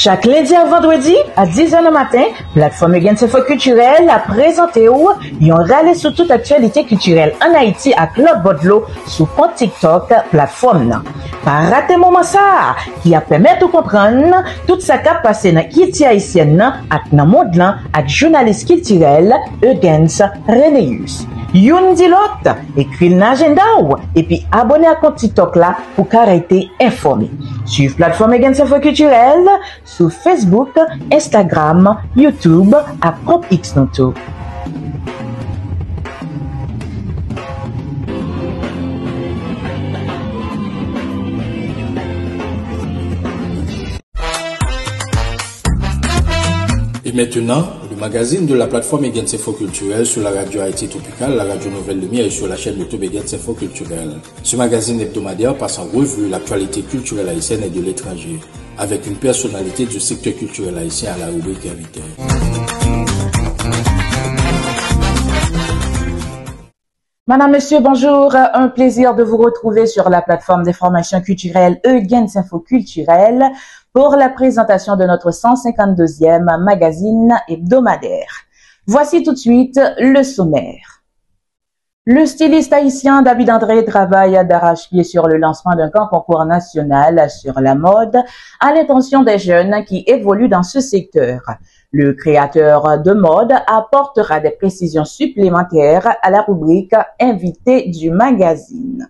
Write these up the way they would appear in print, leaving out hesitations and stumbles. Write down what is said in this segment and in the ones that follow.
Chaque lundi à vendredi, à 10h le matin, plateforme Egens Info Culturel a présenté ou yon râlé sur toute actualité culturelle en Haïti à Claude Bodlo sous compte TikTok plateforme nan. Pas rater moment ça, qui a permis de comprendre tout ça qui a passé dans Haïti haïtienne nan ak nan monde lan ak journaliste culturel Egens Renéus. Youn di lot, écrit l'agenda ou, et puis abonnez à compte TikTok là pour arrêter informé. Suivez plateforme Egens Info Culturel sur Facebook, Instagram, YouTube, à propre X Noto. Et maintenant, le magazine de la plateforme Egens Info Culturel sur la radio Haïti Tropicale, la radio Nouvelle Lumière et sur la chaîne YouTube Egens Info Culturel. Ce magazine hebdomadaire passe en revue l'actualité culturelle haïtienne et de l'étranger, avec une personnalité du secteur culturel haïtien à la rubrique invité. Madame, Monsieur, bonjour. Un plaisir de vous retrouver sur la plateforme d'information culturelle Egens Info Culturel pour la présentation de notre 152e magazine hebdomadaire. Voici tout de suite le sommaire. Le styliste haïtien David André travaille d'arrache-pied sur le lancement d'un grand concours national sur la mode à l'intention des jeunes qui évoluent dans ce secteur. Le créateur de mode apportera des précisions supplémentaires à la rubrique invité du magazine.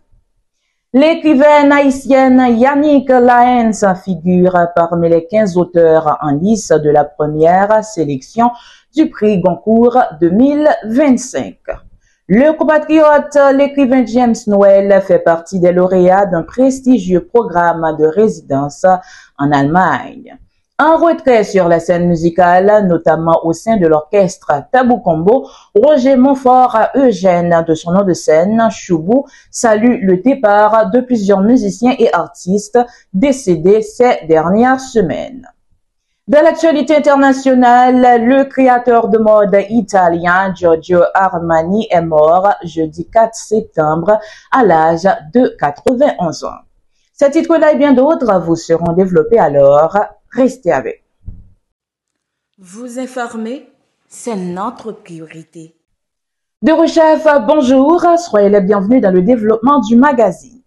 L'écrivaine haïtienne Yannick Laens figure parmi les 15 auteurs en lice de la première sélection du prix Goncourt 2025. Le compatriote, l'écrivain James Noël, fait partie des lauréats d'un prestigieux programme de résidence en Allemagne. En retrait sur la scène musicale, notamment au sein de l'orchestre Tabou Combo, Roger Montfort Eugène, de son nom de scène, Choubou, salue le départ de plusieurs musiciens et artistes décédés ces dernières semaines. Dans l'actualité internationale, le créateur de mode italien Giorgio Armani est mort jeudi 4 septembre à l'âge de 91 ans. Ces titres-là et bien d'autres vous seront développés alors. Restez avec. Vous informer, c'est notre priorité. De Rechef, bonjour, soyez les bienvenus dans le développement du magazine.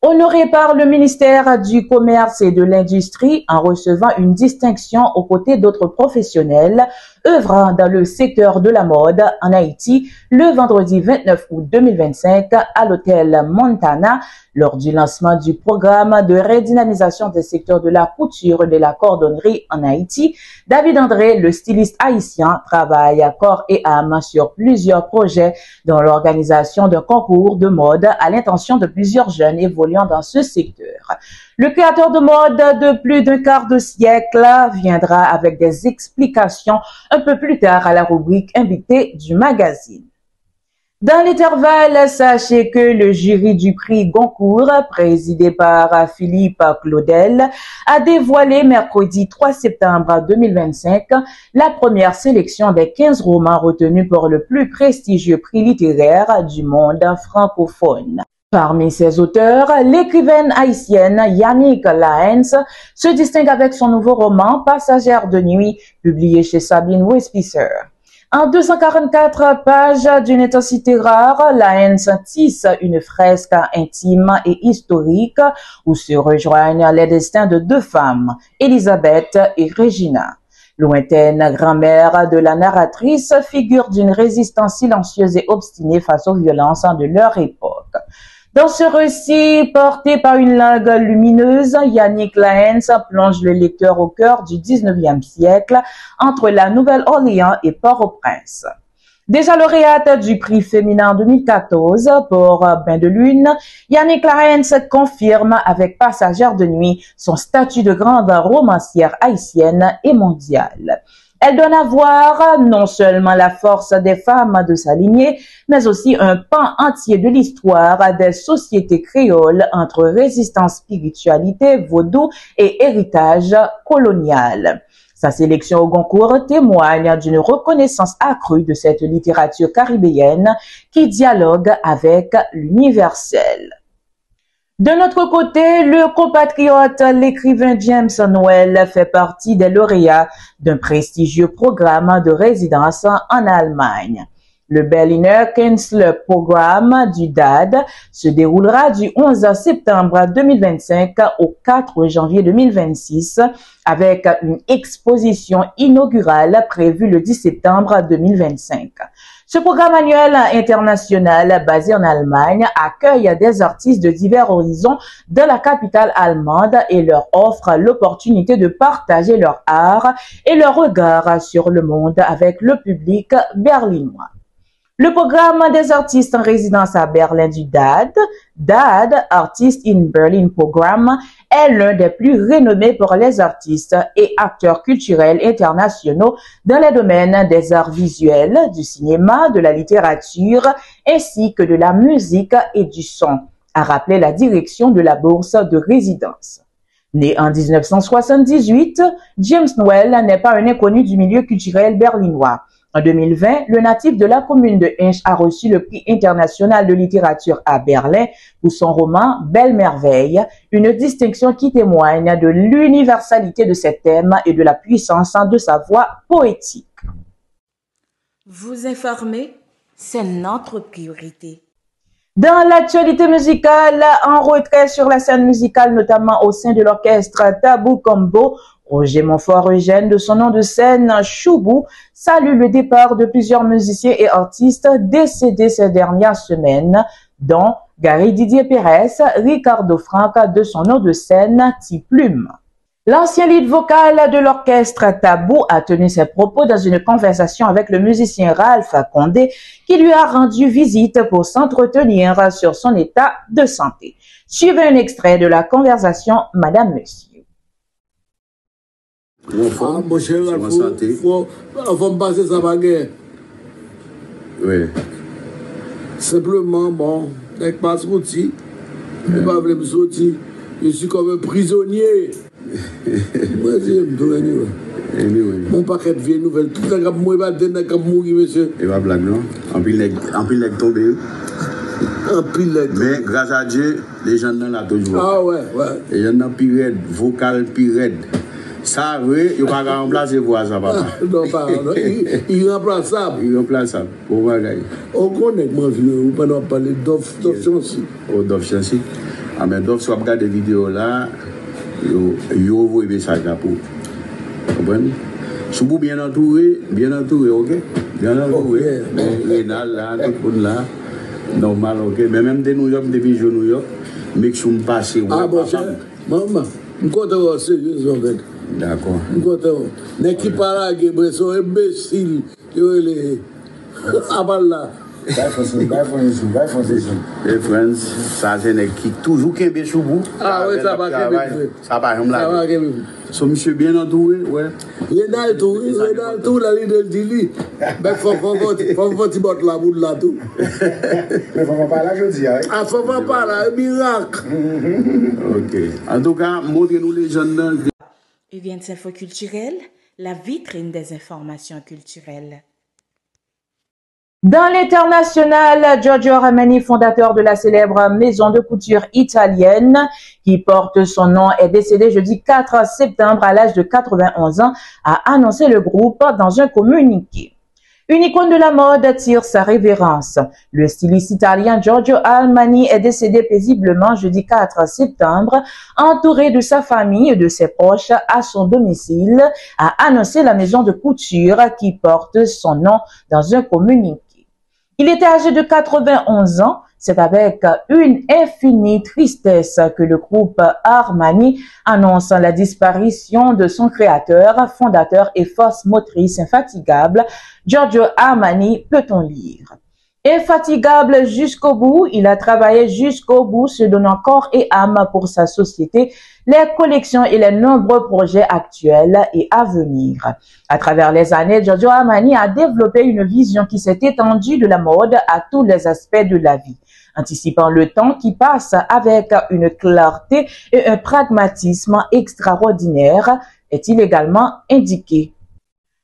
Honoré par le ministère du Commerce et de l'Industrie en recevant une distinction aux côtés d'autres professionnels œuvrant dans le secteur de la mode en Haïti le vendredi 29 août 2025 à l'hôtel Montana lors du lancement du programme de redynamisation des secteurs de la couture et de la cordonnerie en Haïti. David André, le styliste haïtien, travaille à corps et âme sur plusieurs projets dont l'organisation d'un concours de mode à l'intention de plusieurs jeunes évoluant dans ce secteur. Le créateur de mode de plus d'un quart de siècle viendra avec des explications un peu plus tard à la rubrique invité du magazine. Dans l'intervalle, sachez que le jury du prix Goncourt, présidé par Philippe Claudel, a dévoilé mercredi 3 septembre 2025 la première sélection des 15 romans retenus pour le plus prestigieux prix littéraire du monde francophone. Parmi ses auteurs, l'écrivaine haïtienne Yannick Laens se distingue avec son nouveau roman Passagère de nuit, publié chez Sabine Westpisser. En 244 pages d'une intensité rare, Laens tisse une fresque intime et historique où se rejoignent les destins de deux femmes, Elisabeth et Regina. Lointaine grand-mère de la narratrice, figure d'une résistance silencieuse et obstinée face aux violences de leur époque. Dans ce récit, porté par une langue lumineuse, Yannick Laens plonge le lecteur au cœur du 19e siècle, entre la Nouvelle-Orléans et Port-au-Prince. Déjà lauréate du prix féminin en 2014 pour Bain de Lune, Yannick Laens confirme avec Passagère de nuit son statut de grande romancière haïtienne et mondiale. Elle donne à voir non seulement la force des femmes de sa lignée, mais aussi un pan entier de l'histoire des sociétés créoles entre résistance, spiritualité, vaudou et héritage colonial. Sa sélection au Goncourt témoigne d'une reconnaissance accrue de cette littérature caribéenne qui dialogue avec l'universel. De notre côté, le compatriote, l'écrivain James Noel fait partie des lauréats d'un prestigieux programme de résidence en Allemagne. Le Berliner Künstlerprogramm du DAD se déroulera du 11 septembre 2025 au 4 janvier 2026 avec une exposition inaugurale prévue le 10 septembre 2025. Ce programme annuel international basé en Allemagne accueille des artistes de divers horizons de la capitale allemande et leur offre l'opportunité de partager leur art et leur regard sur le monde avec le public berlinois. Le programme des artistes en résidence à Berlin du DAD, Artist in Berlin Program, est l'un des plus renommés pour les artistes et acteurs culturels internationaux dans les domaines des arts visuels, du cinéma, de la littérature, ainsi que de la musique et du son, a rappelé la direction de la bourse de résidence. Né en 1978, James Noel n'est pas un inconnu du milieu culturel berlinois. En 2020, le natif de la commune de Hinch a reçu le prix international de littérature à Berlin pour son roman Belle Merveille, une distinction qui témoigne de l'universalité de ses thèmes et de la puissance de sa voix poétique. Vous informer, c'est notre priorité. Dans l'actualité musicale, en retrait sur la scène musicale, notamment au sein de l'orchestre Tabou Combo, Roger Montfort-Eugène, de son nom de scène Choubou, salue le départ de plusieurs musiciens et artistes décédés ces dernières semaines, dont Gary Didier Pérez, Ricardo Franck, de son nom de scène T-Plume. L'ancien lead vocal de l'orchestre Tabou a tenu ses propos dans une conversation avec le musicien Ralph Condé qui lui a rendu visite pour s'entretenir sur son état de santé. Suivez un extrait de la conversation Madame Monsieur. Mon cher Ralph, faut me passer ça baguette. Oui. Simplement, bon, avec ma sortie, je ne pas me sortir. Je suis comme un prisonnier. Moi, je me mon paquet de vieilles nouvelles, tout ça, comme moi, je vais mourir, monsieur. Et pas blague, non? En pile, leg tombé. En pile, leg. Mais grâce à Dieu, les gens n'ont là toujours. Ah ouais, ouais. Les gens n'ont plus raide, vocal plus raide. Ça, oui, il ne va pas remplacer voix, ça, papa. Non, pas, non. Il est remplaçable. Il est remplaçable. Pour moi, gars. On connaît, moi, on peut pas parler d'offre Chancy. Oh, d'offre Chancy. Ah, mais d'offre, si on regarde des vidéos là, il envoie des messages là pour. Vous comprenez? Choubou bien entouré, ok? Bien entouré. Rénal là, tout le monde là. Normal, ok? Mais même de New York, depuis New York, mais que je me passe. Ah, bon, maman, je suis content, sérieux, en fait. D'accord. Je suis content. Mais qui parle, ils sont imbéciles. Ah, là. Les friends, ça c'est qui toujours qui est Choubou. Ah oui, ça va ça va comme là. So monsieur bien entouré, ouais. Rénal tout, la ligne de Dili. Mais faut tu bottes la boule là tout. Mais faut pas là je dis. Ah faut pas là, un miracle. OK. En tout cas, montrez-nous les jeunes. UVNC Info Culturel, la vitrine des informations culturelles. Dans l'international, Giorgio Armani, fondateur de la célèbre maison de couture italienne qui porte son nom, est décédé jeudi 4 septembre à l'âge de 91 ans, a annoncé le groupe dans un communiqué. Une icône de la mode tire sa révérence. Le styliste italien Giorgio Armani est décédé paisiblement jeudi 4 septembre, entouré de sa famille et de ses proches à son domicile, a annoncé la maison de couture qui porte son nom dans un communiqué. Il était âgé de 91 ans. C'est avec une infinie tristesse que le groupe Armani annonce la disparition de son créateur, fondateur et force motrice infatigable, Giorgio Armani, peut-on lire. Infatigable jusqu'au bout, il a travaillé jusqu'au bout, se donnant corps et âme pour sa société, les collections et les nombreux projets actuels et à venir. À travers les années, Giorgio Armani a développé une vision qui s'est étendue de la mode à tous les aspects de la vie, anticipant le temps qui passe avec une clarté et un pragmatisme extraordinaire, est-il également indiqué.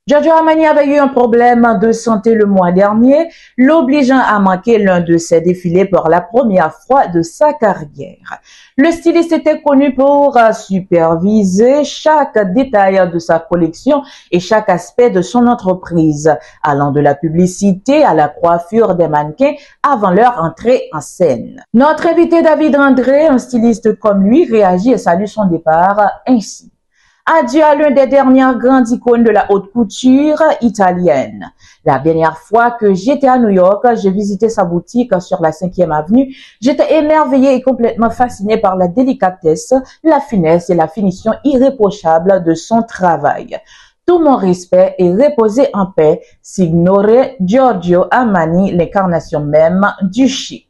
Giorgio Armani avait eu un problème de santé le mois dernier, l'obligeant à manquer l'un de ses défilés pour la première fois de sa carrière. Le styliste était connu pour superviser chaque détail de sa collection et chaque aspect de son entreprise, allant de la publicité à la coiffure des mannequins avant leur entrée en scène. Notre invité David André, un styliste comme lui, réagit et salue son départ ainsi. Adieu à l'un des dernières grandes icônes de la haute couture italienne. La dernière fois que j'étais à New York, j'ai visité sa boutique sur la 5e avenue. J'étais émerveillée et complètement fascinée par la délicatesse, la finesse et la finition irréprochable de son travail. Tout mon respect est reposé en paix, signore Giorgio Armani, l'incarnation même du chic.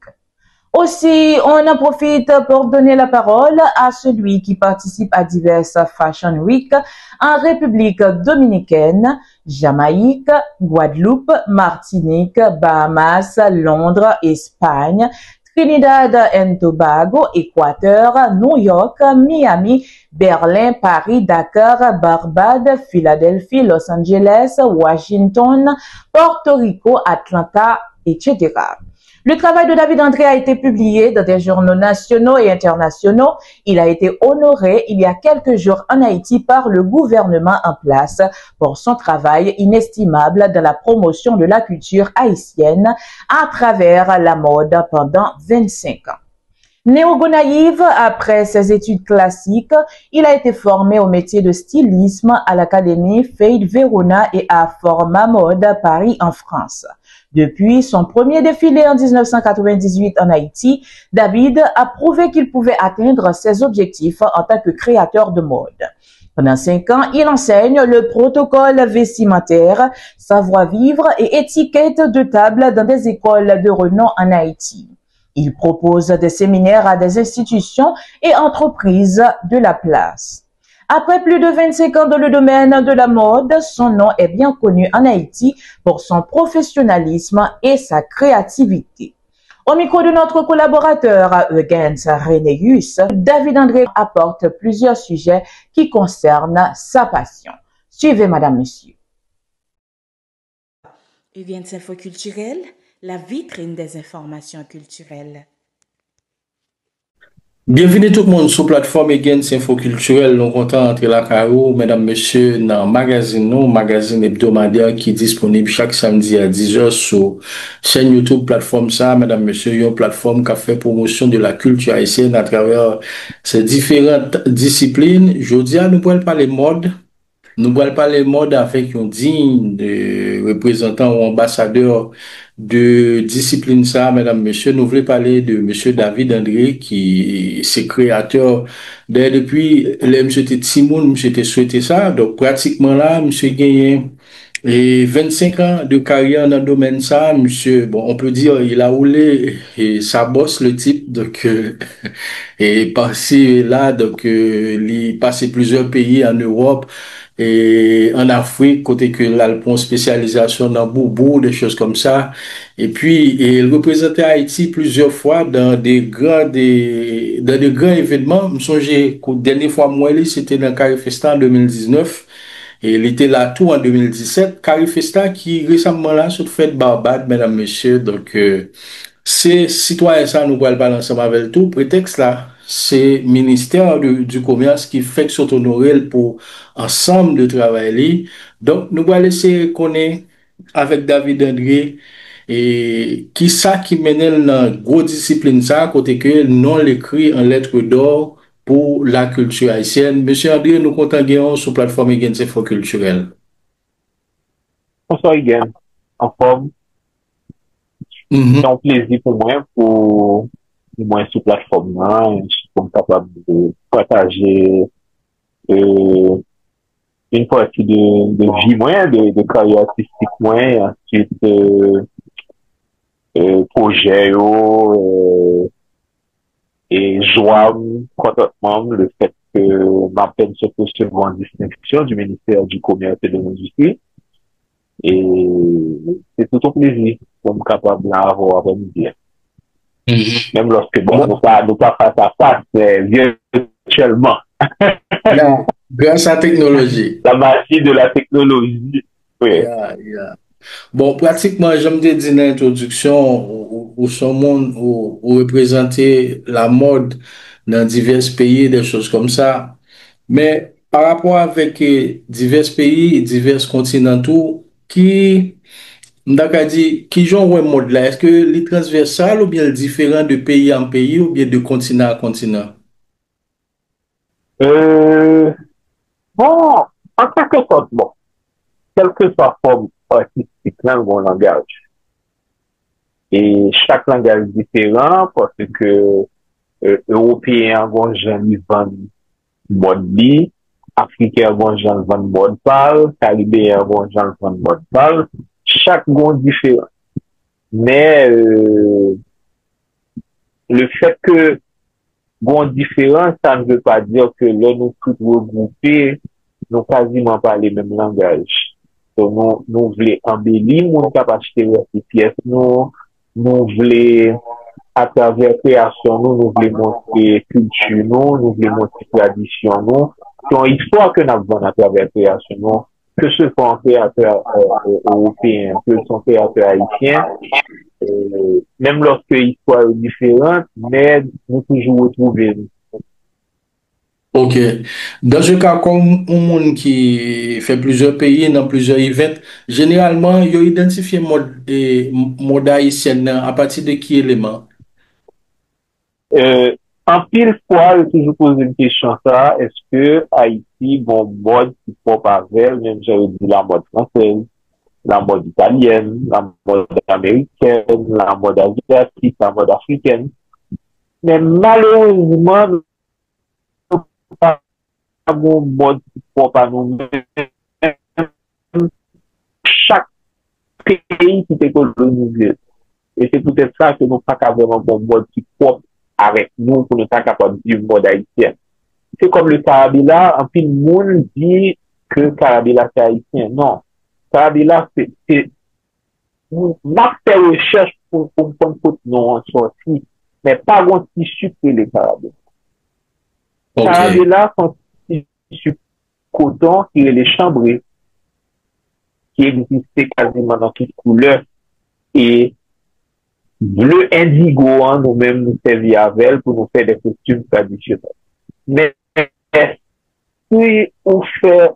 Aussi, on en profite pour donner la parole à celui qui participe à diverses Fashion Week en République dominicaine, Jamaïque, Guadeloupe, Martinique, Bahamas, Londres, Espagne, Trinidad and Tobago, Équateur, New York, Miami, Berlin, Paris, Dakar, Barbade, Philadelphie, Los Angeles, Washington, Porto Rico, Atlanta, etc. Le travail de David André a été publié dans des journaux nationaux et internationaux. Il a été honoré il y a quelques jours en Haïti par le gouvernement en place pour son travail inestimable dans la promotion de la culture haïtienne à travers la mode pendant 25 ans. Néo-Gonaïve, après ses études classiques, il a été formé au métier de stylisme à l'Académie Fade Verona et à Forma Mode Paris en France. Depuis son premier défilé en 1998 en Haïti, David a prouvé qu'il pouvait atteindre ses objectifs en tant que créateur de mode. Pendant 5 ans, il enseigne le protocole vestimentaire, savoir-vivre et étiquette de table dans des écoles de renom en Haïti. Il propose des séminaires à des institutions et entreprises de la place. Après plus de 25 ans dans le domaine de la mode, son nom est bien connu en Haïti pour son professionnalisme et sa créativité. Au micro de notre collaborateur Eugens Renéus, David André apporte plusieurs sujets qui concernent sa passion. Suivez, madame, monsieur. Eugens Info Culturel, la vitrine des informations culturelles. Bienvenue tout le monde sur la plateforme Eugens Info Culturel. Nous comptons entre la carreau, mesdames, messieurs, dans magazine hebdomadaire qui est disponible chaque samedi à 10h sur chaîne YouTube, plateforme ça, mesdames, messieurs, une plateforme qui a fait promotion de la culture haïtienne à travers ces différentes disciplines. Je dis à nous pourrons parler mode. Nous allons parler mode avec un digne de représentant ou ambassadeur de discipline ça, mesdames, messieurs. Nous voulons parler de monsieur David André qui est créateur depuis le monsieur était Timoun, monsieur était souhaité ça. Donc pratiquement là, monsieur gagné et 25 ans de carrière dans le domaine ça, monsieur, bon, on peut dire, il a roulé et ça bosse le type, donc, et passé là, donc, il passé plusieurs pays en Europe et en Afrique, côté que là, il prend spécialisation dans Boubou, des choses comme ça. Et puis, il représentait Haïti plusieurs fois dans des grands événements. Je me souviens que la dernière fois, moi, c'était dans Carifesta en 2019. Et il était là tout en 2017. Carifesta qui récemment là, sur fait Barbade, mesdames, messieurs. Donc, c'est citoyen ça, nous allons parler ensemble avec tout. Prétexte là, c'est ministère du commerce qui fait sur honorer pour ensemble de travail. Donc, nous allons laisser connaître avec David André et qui ça qui mène dans gros discipline ça, côté que non l'écrit en lettres d'or pour la culture haïtienne. Monsieur André, nous comptons sur la plateforme Eugens Info Culturel. Bonsoir Eugens, en forme. C'est un plaisir pour moi, pour moi sur la plateforme là, je suis capable de partager une partie de vie moi, de carrière artistique moi, ensuite projet et joie, contentement, le fait que ma peine se recevoir en distinction du ministère du Commerce et de l'Industrie. Et c'est tout un plaisir pour me capable d'avoir avec nous dire. Même lorsque, bon, nous pas face à face, mais virtuellement. Grâce à la technologie. La magie de la technologie. Oui. Bon, pratiquement, j'aime te dire dans l'introduction, où son monde, où représenter la mode dans divers pays, des choses comme ça. Mais par rapport avec divers pays et divers continentaux, qui genre un mode là, est-ce que les transversal ou bien différent de pays en pays ou bien de continent à continent? Euh, bon, en quelque sorte, bon, quelle que soit la forme artistique, là, mon langage. Et chaque langage est différent parce que Européens vont jamais vendre mode bi, Africains vont jamais vendre mode pâle, Caribéens vont jamais vendre mode pâle. Chaque monde différent. Mais le fait que bon différent, ça ne veut pas dire que là, nous tous regroupés, nous quasiment pas les mêmes langages. Donc, nous voulons embellir mon capacité de ces pièces, nous voulons, à travers création, nous voulons montrer culture, nous voulons montrer tradition, nous. Donc, histoire que nous avons à travers création, nous, que ce soit un créateur européen, que ce soit un créateur haïtien, même lorsque l'histoire est différente, mais nous toujours retrouver. Ok. Dans ce cas, comme un monde qui fait plusieurs pays, dans plusieurs events, généralement, il a identifié mode haïtien à partir de qui élément? En pile fois, je toujours posé une question ça, est-ce que Haïti, bon, mode qui propre avec, même j'avais dit la mode française, la mode italienne, la mode américaine, la mode asiatique, la mode africaine. Mais malheureusement, nous n'avons pas un mode qui propre à nous-mêmes. Chaque pays qui est colonisé. Et c'est peut-être ça que nous n'avons pas vraiment un mode qui propre avec nous pour ne pas capable de vivre mode haïtien. C'est comme le Carabela, en plus, le monde dit que Carabela c'est haïtien. Non. Carabela, c'est, nous fait recherche pour comprendre que nous en sorti, mais pas un tissu que les Carabela. Okay. Carabela sont tissu coton qui est les chambrés, qui existait quasiment dans toutes couleurs. Et bleu indigo, hein, nous-mêmes nous servons avec pour nous faire des costumes traditionnels. Mais si on fait,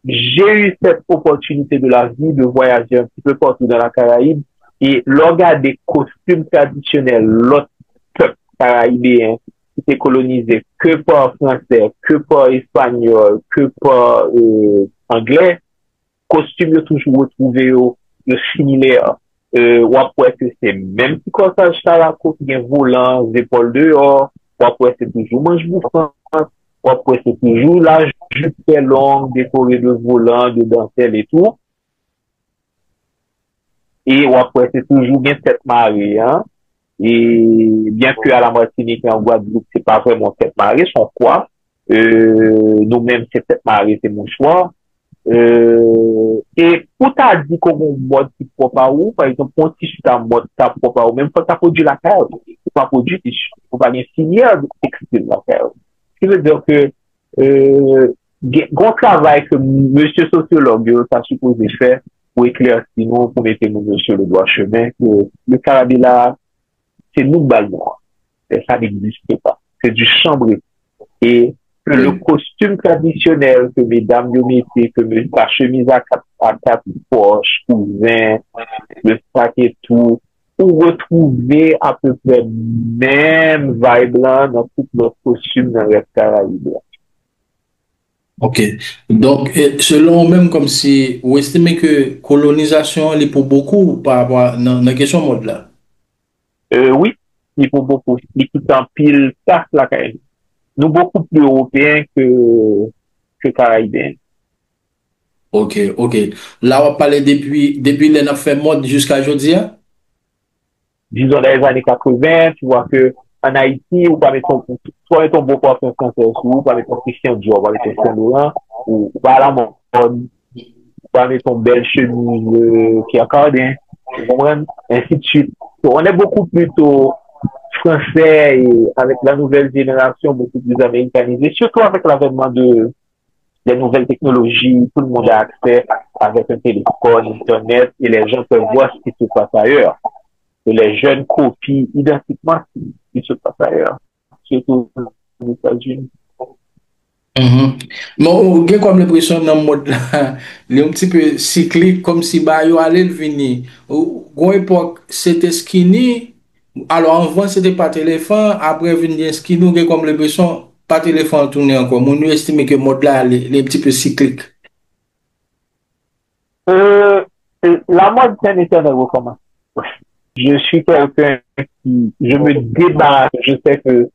j'ai eu cette opportunité de la vie de voyager un petit peu partout dans la Caraïbe et regarder des costumes traditionnels, l'autre peuple caraïbéen qui était colonisé que par français, que par espagnol, que par anglais, costumes toujours retrouvés le similaire. Ou après que c'est même si corsage ça la côte bien volant, épaules dehors, ou après c'est toujours manche bouffant, ou après c'est toujours la jupe très longue, décorée de volants, de dentelles et tout. Et ou après c'est toujours bien tête marée, hein. Et bien que à la Martinique et en Guadeloupe, c'est pas vraiment tête marée, son quoi. Nous-mêmes c'est tête marée, c'est mouchoir. Et pour t'as dit qu'on mode qui propre à ou, par exemple, un tissu ta mode ta propre à ou, même quand t'as produit la carte, ou pas produit tissu, ou pas bien filière de textile la carte. Ce qui veut dire que, grand travail que monsieur sociologue a supposé faire pour éclaircir nous, pour mettre nous sur le droit chemin, que le Carabela, c'est nous ballons. Et ça n'existe pas. C'est du chambré. Et que le costume traditionnel que mesdames nous mettaient, que la chemise à quatre poches, cousin, le sac et tout, pour retrouver à peu près même vibe là dans tout notre costume dans le Caraïbe. Ok. Donc, selon même comme si vous estimez que colonisation est pour beaucoup par rapport à la question mode là. Oui, il faut beaucoup. Il tout en pile tasse la Caraïbe. Nous beaucoup plus européens que Caraïbéens. Ok, ok. Là, on va parler depuis les fait mode jusqu'à aujourd'hui. Hein? Disons dans les années 80, tu vois que en Haïti, ou pas mettre ton beau parfum français, ou pas mettre ton Christian Dior, ou pas mettre ton Saint Laurent, ou pas la mode, ou pas mettre ton belle chemise qui a cardin, vous comprenez? Ainsi de suite. Donc, on est beaucoup plutôt français et avec la nouvelle génération beaucoup plus américanisée, surtout avec l'avènement de les nouvelles technologies, tout le monde a accès avec un téléphone, Internet, et les gens peuvent voir ce qui se passe ailleurs. Et les jeunes copient identiquement ce qui se passe ailleurs, surtout aux États-Unis. Bon, j'ai comme l'impression dans le mode là, il est un petit peu cyclique, comme si bah, yo allait le venir. Au époque, c'était skinny. Alors, avant, c'était pas téléphone. Après, venir skinny, j'ai comme l'impression, pas téléphone tourner encore. Mon estime que le mode là, il est un petit peu cyclique. La mode, c'est un éternel recommencement. Je suis quelqu'un qui, je me débarrasse, je sais que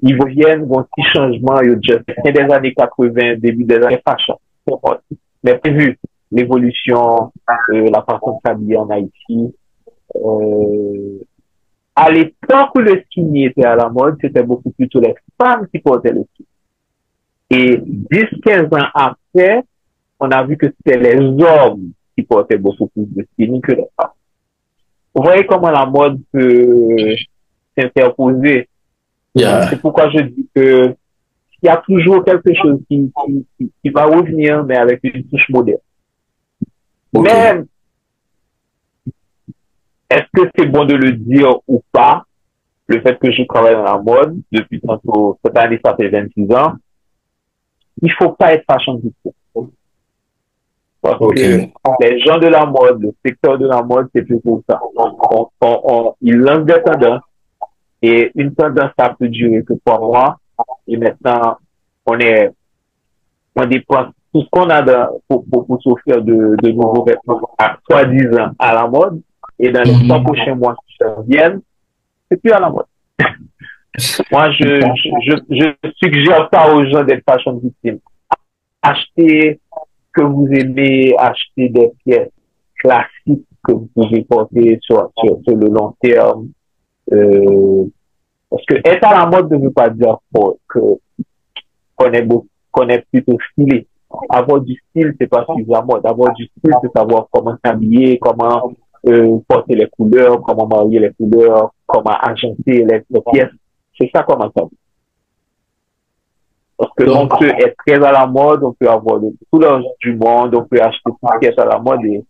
ils reviennent, un petit changement, c'est des années 80, début des années fashion. Mais vu l'évolution, la façon de s'habiller en Haïti, à l'époque où le skinny était à la mode, c'était beaucoup plutôt les femmes qui portaient le skinny. Et 10-15 ans après, on a vu que c'était les hommes qui portaient beaucoup plus de skinny que les femmes. Vous voyez comment la mode peut s'interposer. Yeah. C'est pourquoi je dis que il y a toujours quelque chose qui va revenir, mais avec une touche moderne. Okay. Mais est-ce que c'est bon de le dire ou pas, le fait que je travaille dans la mode depuis tantôt, cette année, ça fait 26 ans, il faut pas être fashion victime. Parce que les gens de la mode, le secteur de la mode, c'est plus pour ça. Ils lancent des tendances. Et une tendance, ça peut durer que 3 mois. Et maintenant, on dépense tout ce qu'on a pour s'offrir de nouveaux vêtements, soi-disant à la mode. Et dans les 3 prochains mois qui viennent, c'est plus à la mode. Moi, je suggère pas aux gens d'être fashion victimes. Achetez ce que vous aimez, achetez des pièces classiques que vous pouvez porter sur le long terme. Parce que être à la mode ne veut pas dire qu'on est plutôt stylé. Avoir du style, c'est pas suivre la mode. Avoir du style, c'est savoir comment s'habiller, comment porter les couleurs, comment marier les couleurs, comment agencer les pièces. C'est ça comment ça. Parce que on peut être très à la mode, on peut avoir tout l'argent du monde, on peut acheter tout ce qui est à la mode et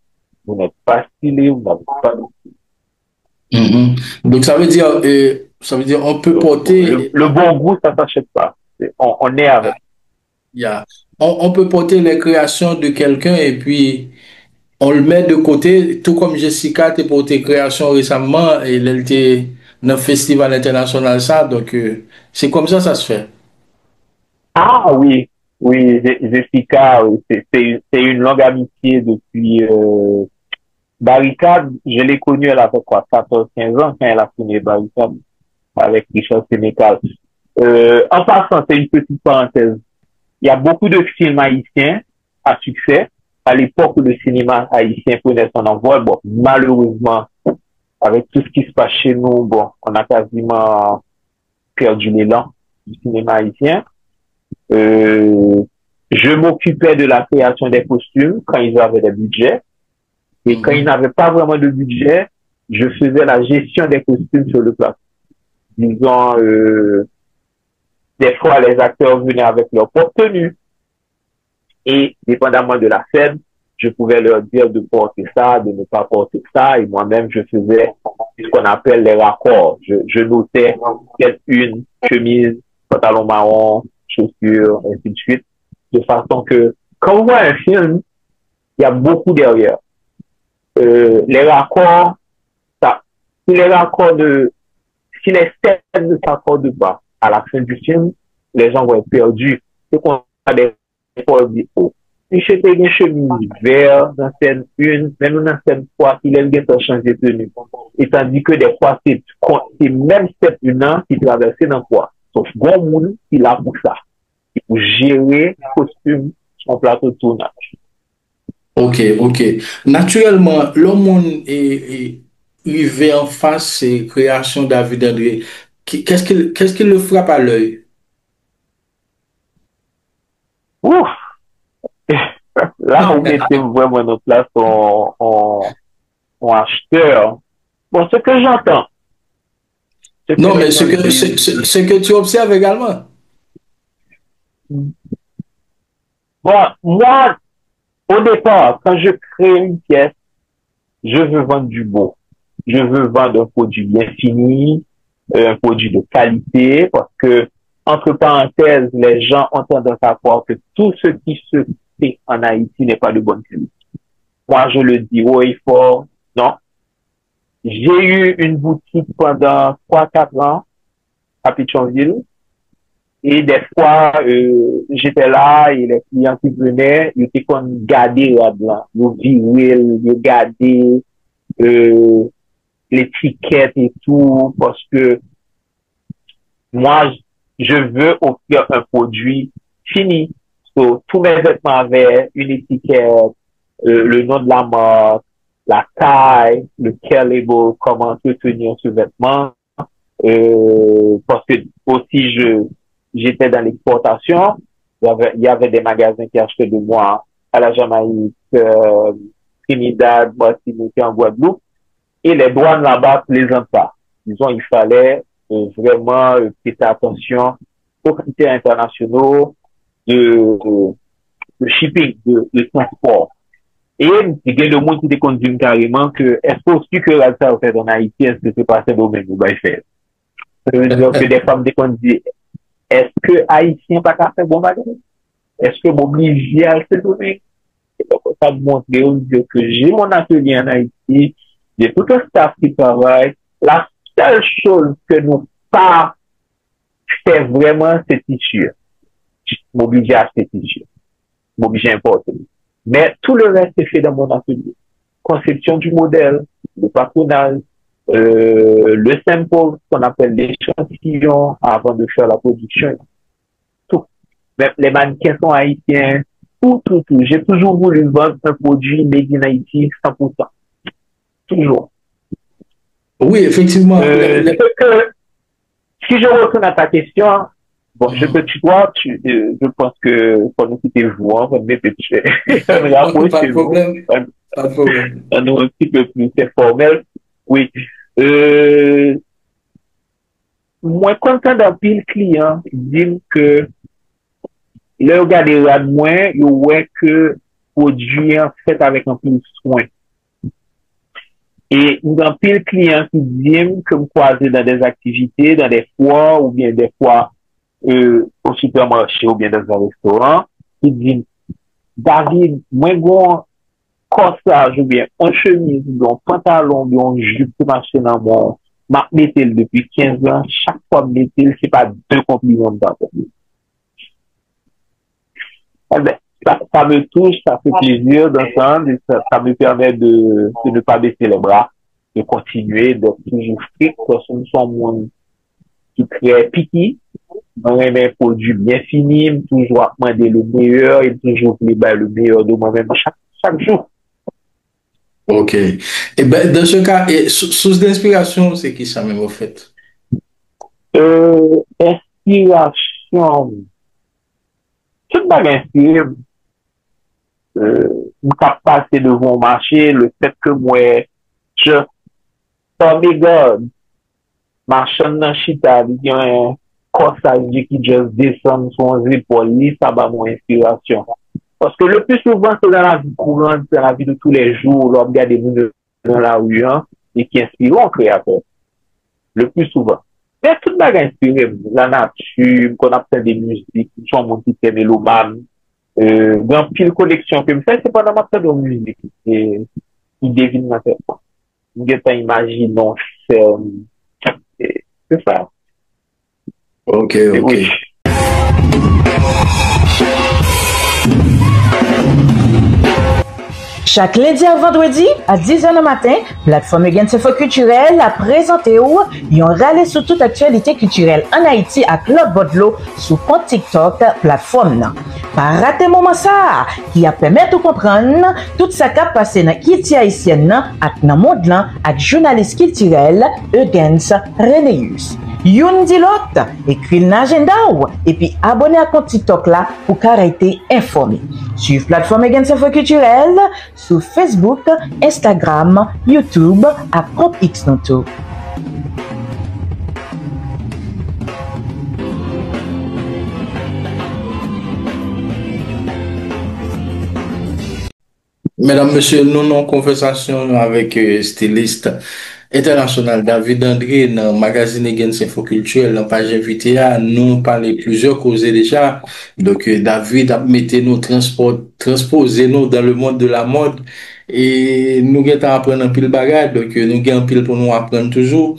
vous n'êtes pas stylé, vous n'avez pas de style. Donc ça veut dire on peut porter le bon goût, ça s'achète pas. On est avec. On peut porter les créations de quelqu'un et puis on le met de côté, tout comme Jessica a porté création récemment et elle était dans le festival international ça, donc c'est comme ça se fait. Ah oui, Jessica, oui, c'est une longue amitié depuis Barricade. Je l'ai connue, elle avait quoi, 14-15 ans quand elle a fini Barricade avec Richard Sénécal. En passant, c'est une petite parenthèse. Il y a beaucoup de films haïtiens à succès. À l'époque où le cinéma haïtien prenait son envol, bon, malheureusement, avec tout ce qui se passe chez nous, bon, on a quasiment perdu l'élan du cinéma haïtien. Je m'occupais de la création des costumes quand ils avaient des budgets. Et quand ils n'avaient pas vraiment de budget, je faisais la gestion des costumes sur le plateau. Disons, des fois, les acteurs venaient avec leur propre tenue. Et, dépendamment de la scène, je pouvais leur dire de porter ça, de ne pas porter ça. Et moi-même, je faisais ce qu'on appelle les raccords. Je notais une chemise, pantalon marron, chaussures, ainsi de suite. De façon que, quand on voit un film, il y a beaucoup derrière. Les raccords, si les scènes ne s'accordent pas à la fin du film, les gens vont être perdus. C'est qu'on a des fois dit, oh, si j'étais une chemise vert dans scène 1, même dans scène 3, il est bien de changer de tenue. Et tandis que des fois, c'est même cette une qui traversait dans quoi. Sauf bon monde qui l'a pour ça. Pour gérer le costume sur plateau de tournage. Ok. Naturellement, le monde est arrivé en face ces créations de David André. Qu'est-ce qui le frappe à l'œil? Ouf! Là, on était vraiment en place en acheteur. Bon, ce que j'entends. Non, mais ce que tu observes également. Bon, moi, au départ, quand je crée une pièce, je veux vendre du beau. Je veux vendre un produit bien fini, un produit de qualité, parce que, entre parenthèses, les gens ont tendance à croire que tout ce qui se fait en Haïti n'est pas de bonne qualité. Moi, je le dis haut et fort, non. J'ai eu une boutique pendant 3-4 ans à Pétionville. Et des fois, j'étais là et les clients qui venaient, ils étaient comme gardés là-dedans. Ils viraient, ils gardaient l'étiquette et tout, parce que moi, je veux offrir un produit fini. So, tous mes vêtements avaient une étiquette, le nom de la marque, la taille, le care label, comment se tenir ce vêtement. Parce que aussi j'étais dans l'exportation. Il y avait des magasins qui achetaient de moi à la Jamaïque, Trinidad, Martinique, en Guadeloupe. Et les douanes là-bas plaisantent pas. Disons, il fallait vraiment prêter attention aux critères internationaux de shipping, de transport. Et il y a des gens qui te conduisent carrément que est-ce que la ça fait en Haïti, est-ce que c'est passé au même ou faire? Ça veut dire que des femmes te conduisent. Est-ce que Haïtien pas qu'à faire bon bagage? Est-ce que m'oblige à se donner? Et donc, ça me montre que j'ai mon atelier en Haïti, j'ai tout un staff qui travaille. La seule chose que nous pas fait vraiment, c'est tissu. M'oblige à acheter tissu. M'oblige à importer. Mais tout le reste est fait dans mon atelier. Conception du modèle, le patronage, le sample qu'on appelle l'échantillon avant de faire la production. Tout. Même les mannequins sont haïtiens. Tout. J'ai toujours voulu vendre un produit made in Haïti 100%. Toujours. Oui, effectivement. Si je retourne à ta question, bon, je peux tutoie, je pense que quand nous quitter jouant, on met pas de problème. Pas de problème. Un petit peu plus informel. Oui. Moi, content d'un pile client, dit que le regarder là de moins, il voit que produit en fait avec un peu de soin. Et un pile client qui dit que me croiser dans des activités, dans des foires ou bien des fois au supermarché ou bien dans un restaurant, qui dit David, moi bon corsage ou bien un chemise, un pantalon, un jupe qui marche dans mon ma métal depuis 15 ans, chaque fois métal, c'est pas 2 compliments dedans. Eh ben, ça me touche, ça fait plaisir d'entendre, et ça me permet de ne pas baisser les bras, de continuer, d'être toujours strict, parce que nous sommes monde qui très piqué, on aime un produit bien fini, toujours demander le meilleur, et toujours le meilleur de moi-même chaque jour. Ok. Et ben, dans ce cas, source d'inspiration, c'est qui ça même au fait? Inspiration. Tout le monde inspiré. Nous pas passer devant le marché, le fait que moi, oh my God, marchand dans Chita, il y a un corsage qui juste descend sur les épaules, ça va mon inspiration. Parce que le plus souvent, c'est dans la vie courante, dans la vie de tous les jours, l'on regarde des gens dans la rue, et qui inspirent un créateur. Le plus souvent. Mais tout le monde inspiré, la nature, qu'on a fait des musiques, sont mon petit mélomane, dans pile collection que je fais, c'est pendant ma de musique, qui devine ma tête. Je ne imagine, non, c'est ça. Ok. Oui. Chaque lundi à vendredi, à 10h le matin, plateforme Gens Info Culturel a présenté ou yon râlé sur toute actualité culturelle en Haïti à Claude Bodlo sous compte TikTok plateforme nan. Pas rater moment ça qui a permis de comprendre tout ça qui a passé dans Haïti haïtienne nan ak nan monde lan ak journaliste culturel Eugens Renéus. Youn di lot, écrit l'agenda ou et puis abonnez à compte TikTok là pour arrêter informé. Suivez plateforme Gens Info Culturel sur Facebook, Instagram, YouTube à Prop X Noto. Mesdames, Messieurs, nous avons une conversation avec styliste international David André dans le magazine Gens Info Culturel, dans la page invité à nous parler plusieurs causes déjà. Donc, David a mis nous transposer nous dans le monde de la mode et nous avons apprendre un pile bagage, donc nous avons un pile pour nous apprendre toujours.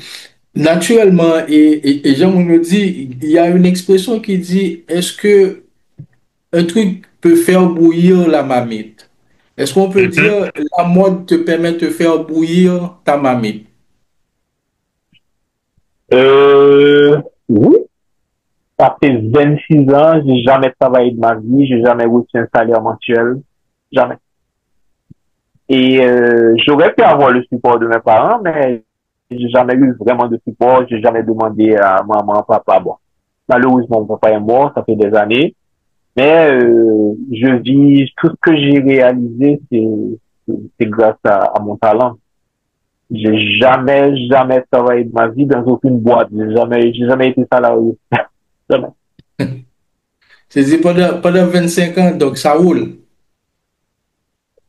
Naturellement, et Jean me dit, il y a une expression qui dit, est-ce que un truc peut faire bouillir la marmite? Est-ce qu'on peut dire la mode te permet de faire bouillir ta marmite? Oui, ça fait 26 ans, j'ai jamais travaillé de ma vie, j'ai jamais reçu un salaire mensuel, jamais. Et j'aurais pu avoir le support de mes parents, mais j'ai jamais eu vraiment de support, j'ai jamais demandé à maman, papa, bon. Malheureusement, mon papa est mort, ça fait des années, mais je vis, tout ce que j'ai réalisé, c'est grâce à mon talent. J'ai jamais travaillé de ma vie dans aucune boîte. J'ai jamais été salarié. Jamais. C'est pendant 25 ans, donc ça roule.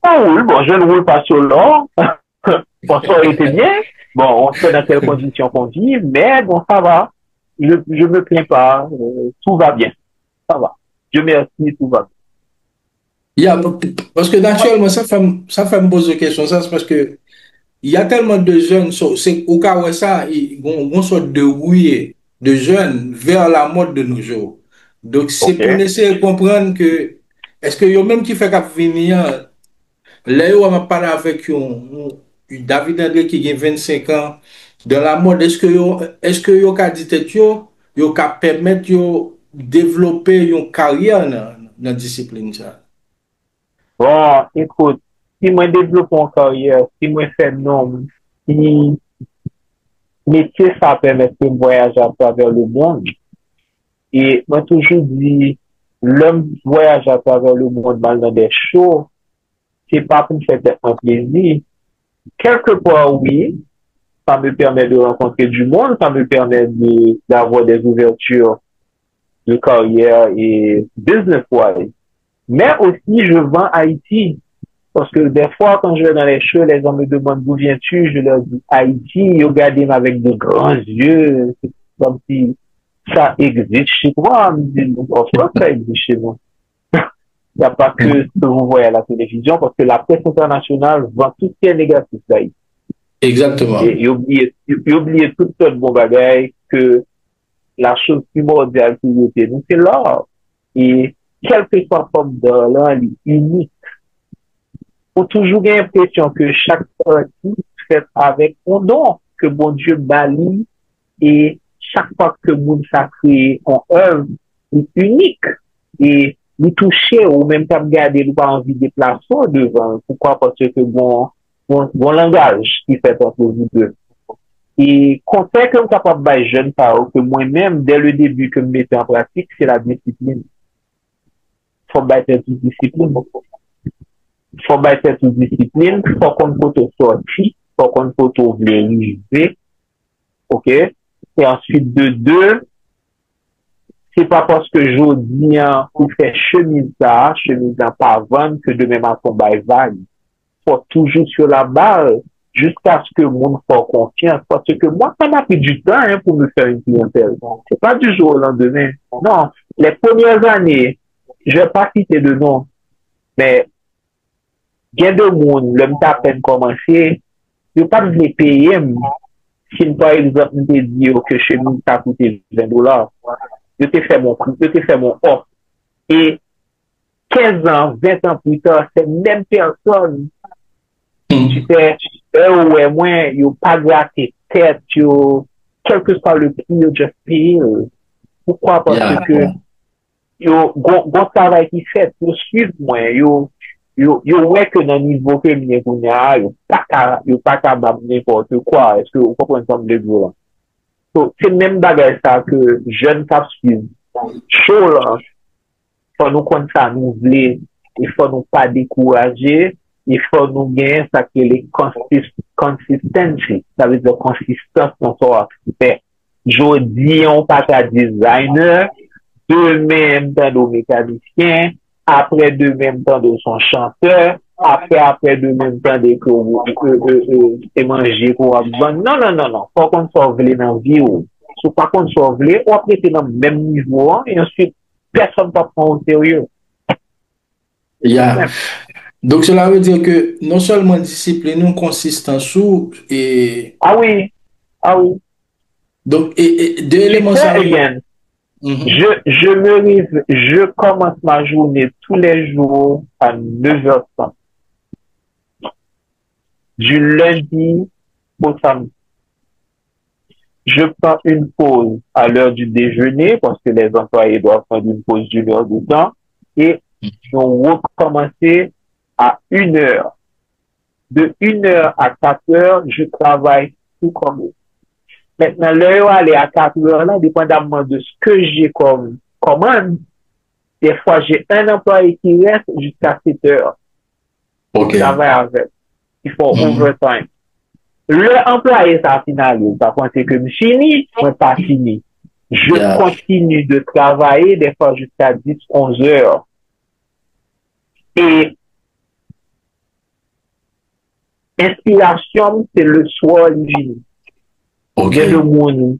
Ça roule. Bon, je ne roule pas sur l'or. Bon, ça aurait été bien. Bon, on sait dans quelles conditions qu'on vit, mais bon, ça va. Je me plains pas. Tout va bien. Ça va. Dieu merci, tout va bien. Parce que naturellement, ça fait me poser une question. Ça, c'est parce que il y a tellement de jeunes, c'est au cas où ça, ils ont une sorte de rouillé de jeunes vers la mode de nos jours. Donc, c'est pour essayer de comprendre que, est-ce que yo même qui fait qu'à venir, là, on va parler avec David André qui a 25 ans, dans la mode, est-ce que yo ka dit tête yo ka permettre yo développer une carrière dans la discipline ça? Bon, écoute, si moi développe une carrière, si moi fais nom, si métier ça permet de voyager à travers le monde. Et moi toujours dit, l'homme voyage à travers le monde dans des shows, c'est pas pour me faire un plaisir. Quelque part, oui, ça me permet de rencontrer du monde, ça me permet d'avoir des ouvertures de carrière et business-wise. Mais aussi, je vends Haïti. Parce que des fois, quand je vais dans les shows, les gens me demandent d'où viens-tu, je leur dis Haïti, ils regardent avec de grands yeux, c'est comme si ça existe chez toi. Je me dis, pourquoi ça existe chez moi? Il n'y a pas que ce que vous voyez à la télévision, parce que la presse internationale vend tout ce qui est négatif d'Haïti. Exactement. Et ils oublient tout ce bon bagage que la chose primordiale qui était nous, c'est l'or. Et quelle que soit la forme de l'or, elle est unique. On a toujours l'impression que chaque partie fait avec un don que bon Dieu bâlit et chaque fois que monde sacré en œuvre est unique et nous toucher ou même pas regarder nous pas envie de déplacer devant. Pourquoi? Parce que bon langage qui fait entre vous deux. Et conseil que je suis capable de jeune par que moi-même, dès le début que je mettais en pratique, c'est la discipline. Faut battre toute discipline. Faut battre toute discipline. Faut qu'on peut sortir. Faut qu'on peut vérifier. OK? Et ensuite, de deux, c'est pas parce que je dis, pour faire chemise à pas vendre que demain matin, bail vague. Faut toujours sur la balle jusqu'à ce que le monde fasse confiance. Parce que moi, ça m'a pris du temps, pour me faire une clientèle. C'est pas du jour au lendemain. Non. Les premières années, je vais pas citer de nom, mais, il y a de monde, l'homme t'a à peine commencé, je pas me payer, si par exemple, je te dis que chez nous, ça coûte $20, je te fais mon offre. Et 15 ans, 20 ans plus tard, c'est même personne. Tu sais, eux ou moi, ils n'ont pas gratté tête, quel que soit le prix, ils just payé. Pourquoi? Parce que, bon travail qui fait, ils suivent moi, yo ouais que dans le niveau que m'y yo pas qu'à n'importe quoi. Est-ce que vous comprenez ça de vous? So, c'est même bagage ça que jeunes cap suivre. Chaud là, faut nous comme ça nous voulons, il faut nous pas décourager, il faut nous gagner ça que les consistency, ça veut dire consistance dans son fait. Jodi on pas à designer, demain temps de mécanicien, après de même temps de son chanteur, après de même temps des que c'est manger pour avoir. Non. Par contre, ça voulait dans la vie, ou. Par contre, ça voulait, ou après, c'est dans le même niveau, et ensuite, personne ne prend au sérieux. Yeah. Donc, cela veut dire que non seulement discipline, nous consistance et. Ah oui. Donc, et deux éléments ça. Je commence ma journée tous les jours à 9h30. Du lundi au samedi. Je prends une pause à l'heure du déjeuner parce que les employés doivent prendre une pause d'une heure de temps et on recommencer à 1h. De 1h à 4h, je travaille tout comme eux. Maintenant, l'heure aller à 4h, là, dépendamment de ce que j'ai comme commande, des fois, j'ai un employé qui reste jusqu'à 7h. Ok. Je travaille avec. Il faut overtime. Le employé, ça finalise. Par contre, c'est que je finis, moi, pas fini. Je continue de travailler, des fois, jusqu'à 10, 11 heures. Et inspiration, c'est le soir, l'hygiène. Okay. Le monde,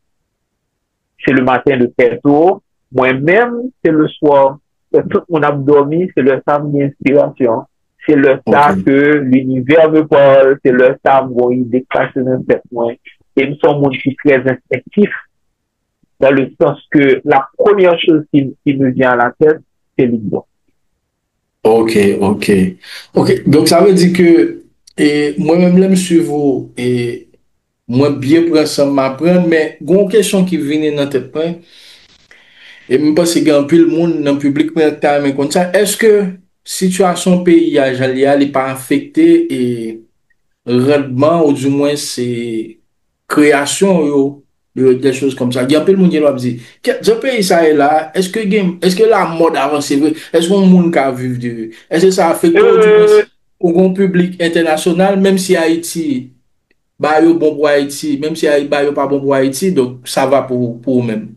c'est le matin de très tôt. Moi-même, c'est le soir. Tout le monde a dormi, c'est le temps d'inspiration. C'est le temps que l'univers me parle, c'est le temps où il déclenche un certain point. Et nous sommes monde qui est très instinctif, dans le sens que la première chose qui me vient à la tête, c'est l'idée. Ok. Donc, ça veut dire que, moi-même, là, monsieur vous, moi, bien prendre ça, m'apprendre, mais, il y a une question qui vient dans tête, et je pense qu'il y a un peu le monde dans le public, mais comme ça, est-ce que situation pays à Jalia n'est pas affectée et rendement, ou du moins, c'est création, des choses comme ça. Il y a un peu le monde qui va dire, ce pays, ça est là, est-ce que la mode avance, est-ce qu'on monde qui a vu est-ce que ça affecte au grand public international, même si Haïti, bah, yo bon pour Haïti, même si Haïti, bah, yo pas bon pour Haïti, donc ça va pour eux-mêmes.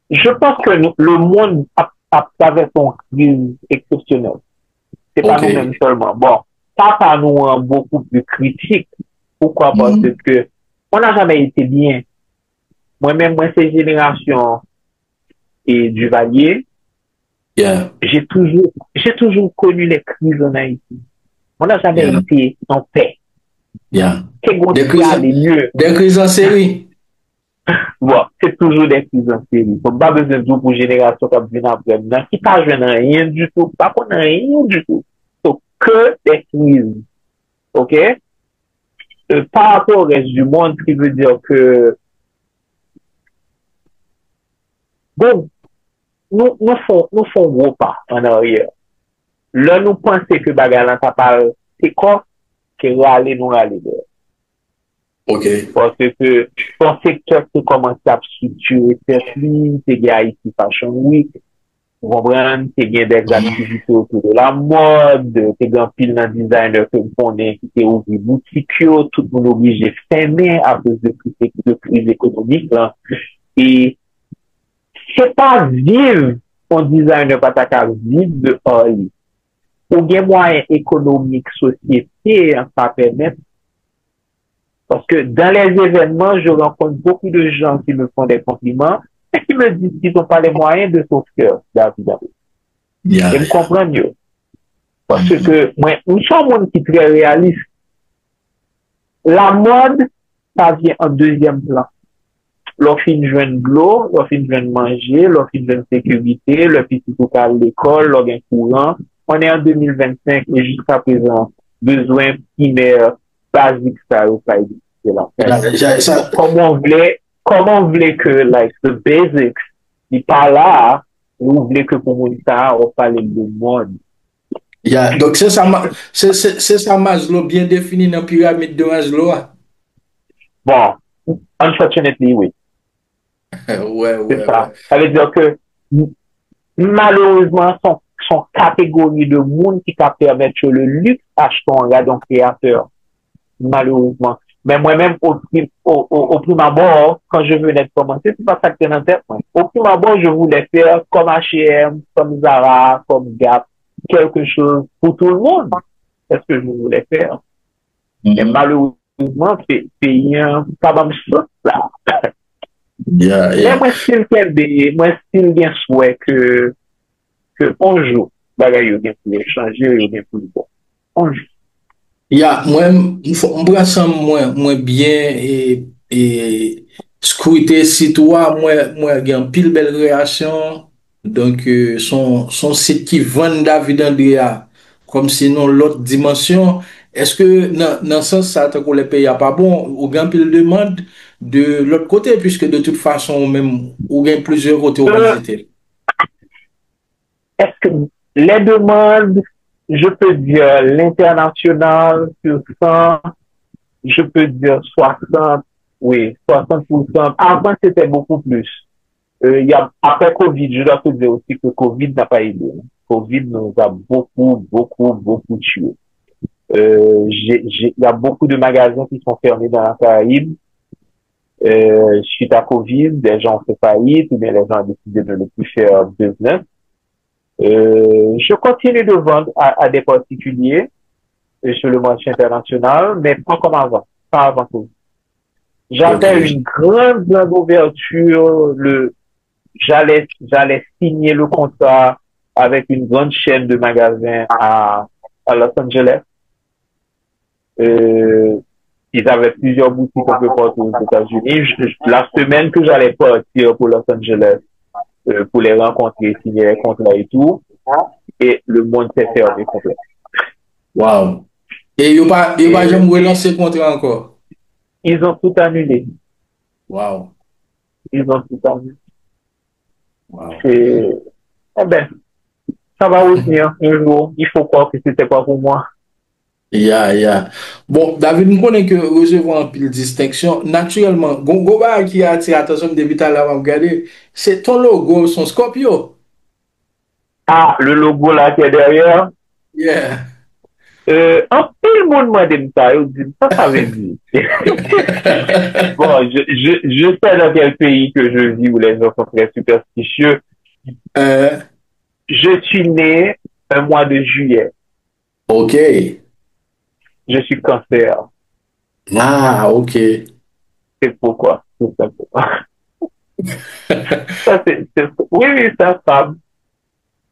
Je pense que le monde a traversé une crise exceptionnelle. C'est pas nous-mêmes seulement. Bon, ça nous rend beaucoup plus critiques. Pourquoi? Parce que on n'a jamais été bien. Moi-même, moi, ces générations et du Valier, j'ai toujours connu les crises en Haïti. On n'a jamais été en paix. Des crises en série. Bon, c'est toujours des crises en série. Faut pas besoin de pour génération comme vient après maintenant, qui pas joué rien du tout, pas qu'on a rien du tout. Donc, que des crises. OK? Par rapport au reste du monde, qui veut dire que, bon, nous font gros pas en arrière. Là, nous pensons que Bagalan, ça parle, c'est quoi? Que râler, nous râler. OK. Parce que ton secteur qui commence à structurer cette ligne, c'est qu'il y a ici Fashion Week, vous comprenez, c'est qu'il y a des activités autour de la mode, c'est qu'il pile d'un designer que vous connaissez qui est ouvert boutique, tout le monde obligé de fermer à cause de crise économique, là. Et c'est pas vivre un designer pas ta vivre de oil. Ou bien moyen économique, société, ça permet. Parce que dans les événements, je rencontre beaucoup de gens qui me font des compliments et qui me disent qu'ils n'ont pas les moyens de sauveteur, David. Et me comprennent mieux. Parce que, moi, nous sommes un monde qui est très réaliste. La mode, ça vient en deuxième plan. L'offre une jeune de l'eau, l'offre une jeune manger, l'offre une jeune sécurité, le petit pour à l'école, l'offre un courant. On est en 2025 et jusqu'à présent, besoin primaire, basique, ça, ou pas comment on voulait que, like, the basics, n'est pas là, ou voulait que pour mon ça, on parle de mode. Donc, c'est ça, Maslow, bien défini dans la pyramide de Maslow. Bon, unfortunately, oui. Ouais. Ça veut dire que, malheureusement, son catégorie de monde qui t'a permis le luxe achetant un gars créateur. Malheureusement. Mais moi-même, au prime abord, quand je venais de commencer, c'est pas ça que t'es en tête. Au prime abord, je voulais faire comme H&M, comme Zara, comme Gap. quelque chose pour tout le monde. C'est ce que je voulais faire. Mais malheureusement, c'est pas même ça, là. Mais moi, s'il bien souhait que un jour, bagaille, il pour changer, il pour le bon. Un jour. Moi, on prend ça, moi, bien, et scruter si toi, moi, il y a une pile belle réaction. Donc, son site qui vend David Andrea, comme sinon l'autre dimension. Est-ce que, dans ce sens, ça, qu'on les paye pas bon, ou gagne pile demande de l'autre côté, puisque de toute façon, même, ou gagne plusieurs côtés au visiter. Est-ce que les demandes, je peux dire l'international sur 100, je peux dire 60, oui, 60%. Avant, c'était beaucoup plus. Après Covid, je dois te dire aussi que Covid n'a pas aidé. Covid nous a beaucoup tués. Il y a beaucoup de magasins qui sont fermés dans la Caraïbe. Suite à Covid, des gens ont fait faillite, ou bien les gens ont décidé de ne plus faire business. Je continue de vendre à des particuliers sur le marché international, mais pas comme avant, pas avant Covid. J'avais une grande ouverture, j'allais signer le contrat avec une grande chaîne de magasins à Los Angeles. Ils avaient plusieurs boutiques un peu partout aux États-Unis. La semaine que j'allais partir pour Los Angeles, pour les rencontrer, signer les contrats et tout, et le monde s'est fermé complètement. Wow. Et il n'y a pas jamais relancé le contrat encore? Ils ont tout annulé. Wow. Ils ont tout annulé. Wow. Eh ben, ça va revenir un jour. Il faut croire que c'était pas pour moi. Bon, David, nous connaissons que recevoir un pile distinction. Naturellement, Gongoba qui a attiré attention depuis tout à l'heure, regarder, c'est ton logo, son Scorpio. Ah, le logo là qui est derrière. Yeah. Un peu le monde m'a dit ça veut dire. Bon, je sais dans quel pays que je vis où les gens sont très superstitieux. Je suis né un mois de juillet. Ok. Je suis cancer. Ah, ok. C'est pourquoi, tout simplement. Ça, oui, c'est stable.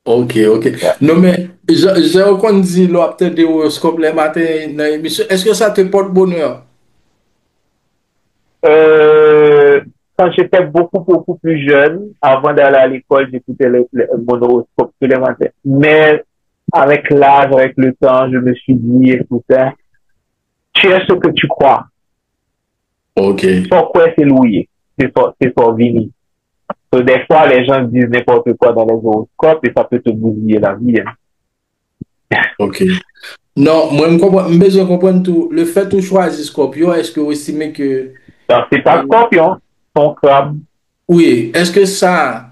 Ok. Non, mais, j'ai reconnu là, peut-être des horoscopes les matins dans l'émission. Est-ce que ça te porte bonheur? Quand j'étais beaucoup plus jeune, avant d'aller à l'école, j'écoutais mon horoscope tous les matins. Mais, avec l'âge, avec le temps, je me suis dit, écoute, tu es ce que tu crois. Ok. Pourquoi c'est loué? C'est son vini. Des fois, les gens disent n'importe quoi dans les horoscopes et ça peut te bousiller la vie. Hein. Ok. Non, moi, je besoin de comprendre tout. Le fait de choisir Scorpio, est-ce que vous estimez que... Non, c'est pas Scorpion, son crabe. Oui, est-ce que ça,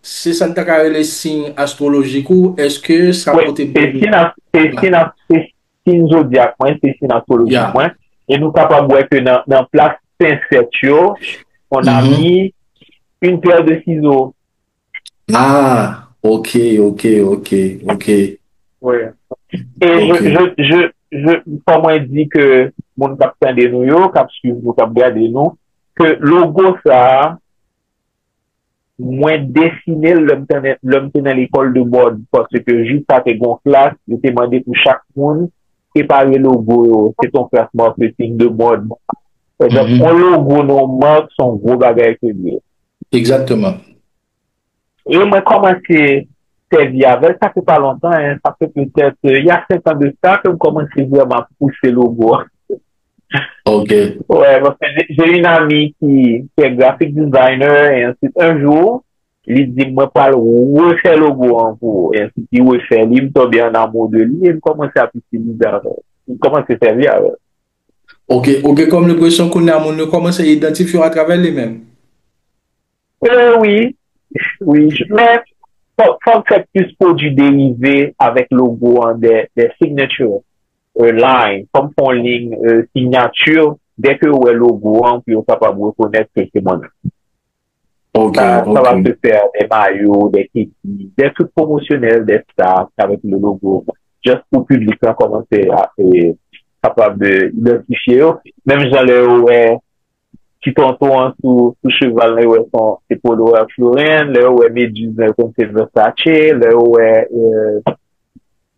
c'est ça les signes astrologiques ou est-ce que ça oui, peut être... c'est signe zodiac, c'est signe astrologique. Et nous sommes capables de voir que dans place Saint-Sertio, on a mis une paire de ciseaux. Ah, ok. Oui. Et comme moi, dit que mon capitaine de nous, cap suivre nous, cap garder nous, que logo ça, moins dessiné l'homme dans l'école de mode, parce que juste à tes gon classe, il t'ai demandé pour chaque monde, préparer le logo, c'est ton classe marketing de mode. Donc, un logo, nos marques sont gros bagages que lui. Exactement. Et moi, commencé servir avec, ça fait pas longtemps, hein, ça fait peut-être, il y a 5 ans de ça que je commence vraiment à pousser le logo. Ok. Ouais, parce que j'ai une amie qui est graphic designer, et ensuite, un jour, il dit, moi, pas refaire le logo en pour, et ensuite, il refait, il me tombe en amour de lui, et il commence à pousser avec. Il commence à servir avec. Ok, comme l'impression qu'on a, on commence à identifier à travers les mêmes. Oui, mais faut faire plus produits dérivés avec logo, hein, des signatures, line, comme font ligne, signature, dès que ouais logo, hein, puis on est capable de reconnaître que c'est mon. Ok, Ça ok. va se faire des maillots, des kits, des trucs promotionnels, des stars avec le logo, juste pour le public là, commencer à être capable d'identifier. Même j'en ai ouais, qui tonton sous cheval, là, ouais, son épaulo Florine, là, ouais, Méduse, comme c'est Versace, là, ouais,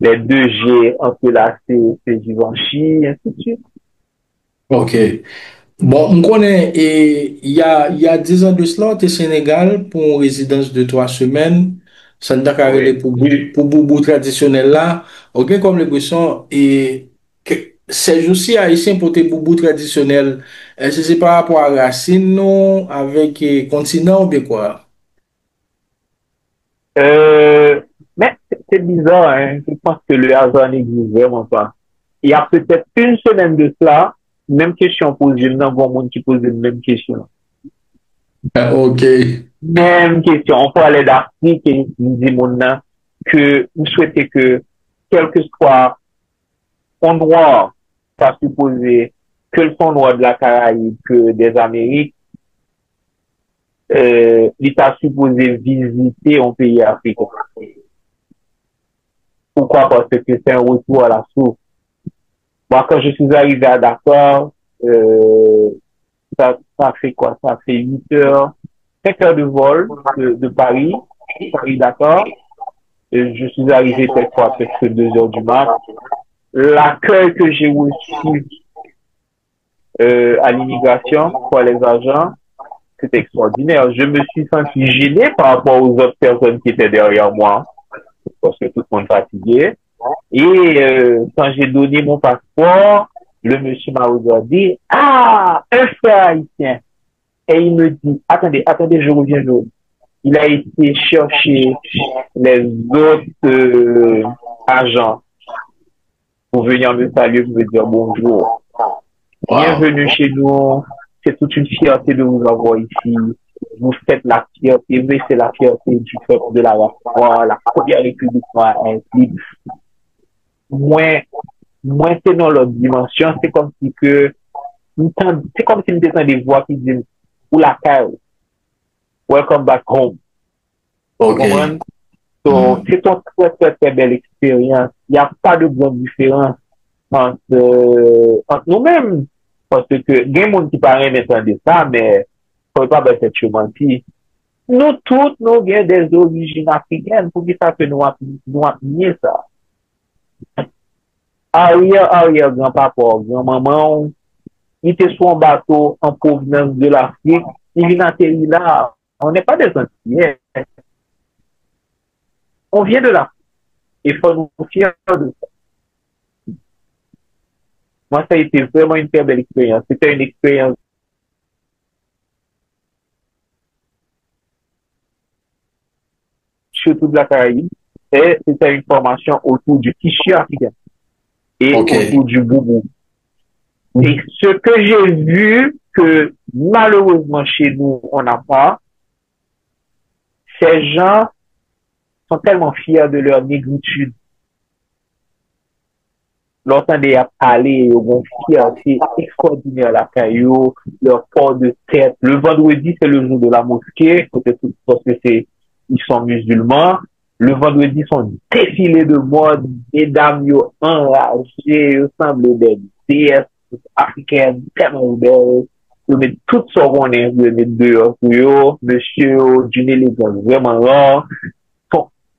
les 2G entrelacés, c'est Givenchy, ainsi de suite. Ok. Bon, on connaît, et il y a 10 ans de cela, tu es Sénégal pour une résidence de 3 semaines. Ça ne t'a qu'à aller Oui. pour boubou traditionnel là. Ok, comme l'impression, et ces jours-ci haïtiens pour tes boubou traditionnels, est-ce que c'est par rapport à racine, non, avec continent ou bien quoi? Euh, mais c'est bizarre, hein. Je pense que le hasard n'existe vraiment pas. Il y a peut-être une semaine de cela, même question posée, non, bon monde qui pose la même question. Ok. Même question. On parlait d'Afrique et nous dit maintenant que vous souhaitez que, quel que soit endroit, ça supposé que le son noir de la Caraïbe, que des Amériques, l'État supposé visiter un pays africain. Pourquoi? Parce que c'est un retour à la source. Moi, quand je suis arrivé à Dakar, ça fait quoi? Ça fait 8 heures, 5 heures de vol de Paris, Paris-Dakar. Je suis arrivé cette fois presque 2 heures du mat. L'accueil que j'ai reçu à l'immigration pour les agents, c'était extraordinaire. Je me suis senti gêné par rapport aux autres personnes qui étaient derrière moi, parce que tout le monde fatigué. Et quand j'ai donné mon passeport, le monsieur m'a regardé, ah, un frère haïtien. Et il me dit, attendez, je reviens. Il a été chercher les autres agents pour venir me saluer, me dire bonjour. Wow. Bienvenue chez nous. C'est toute une fierté de vous avoir ici. Vous faites la fierté, mais c'est la fierté du peuple de la première république noire libre. Moins c'est dans l'autre dimension, c'est comme si nous étions des voix qui disent, ou la caille, welcome back home. Ok. So, c'est une très, très, très belle expérience. Il n'y a pas de grande différence entre nous-mêmes. Parce que, il y a des gens qui parlent maintenant de ça, mais, il ne faut pas être menti. Nous tous, nous avons des origines africaines. Pour que ça que nous appuyer ça. Arrière, grand-papa, grand-maman, il était sur un bateau en provenance de l'Afrique. Il vient atterrir là. On n'est pas des Antillais. On vient de l'Afrique. Il faut nous fier de ça. Moi, ça a été vraiment une très belle expérience. C'était une expérience surtout de la Caraïbe. Et c'était une formation autour du tissu africain. Et autour du boubou. Et ce que j'ai vu que malheureusement chez nous, on n'a pas, ces gens sont tellement fiers de leur négritude. Lorsqu'on est allé, ils ont fierté extraordinaire la caillou, leur port de tête. Le vendredi, c'est le jour de la mosquée, peut-être parce que ils sont musulmans. Le vendredi, ils sont défilés de mode, mesdames, enragées, ils semblent des déesses africaines, tellement belles. Ils mettent toutes sortes qu'on est, ils mettent dehors pour eux, monsieur, d'une élégance vraiment rare.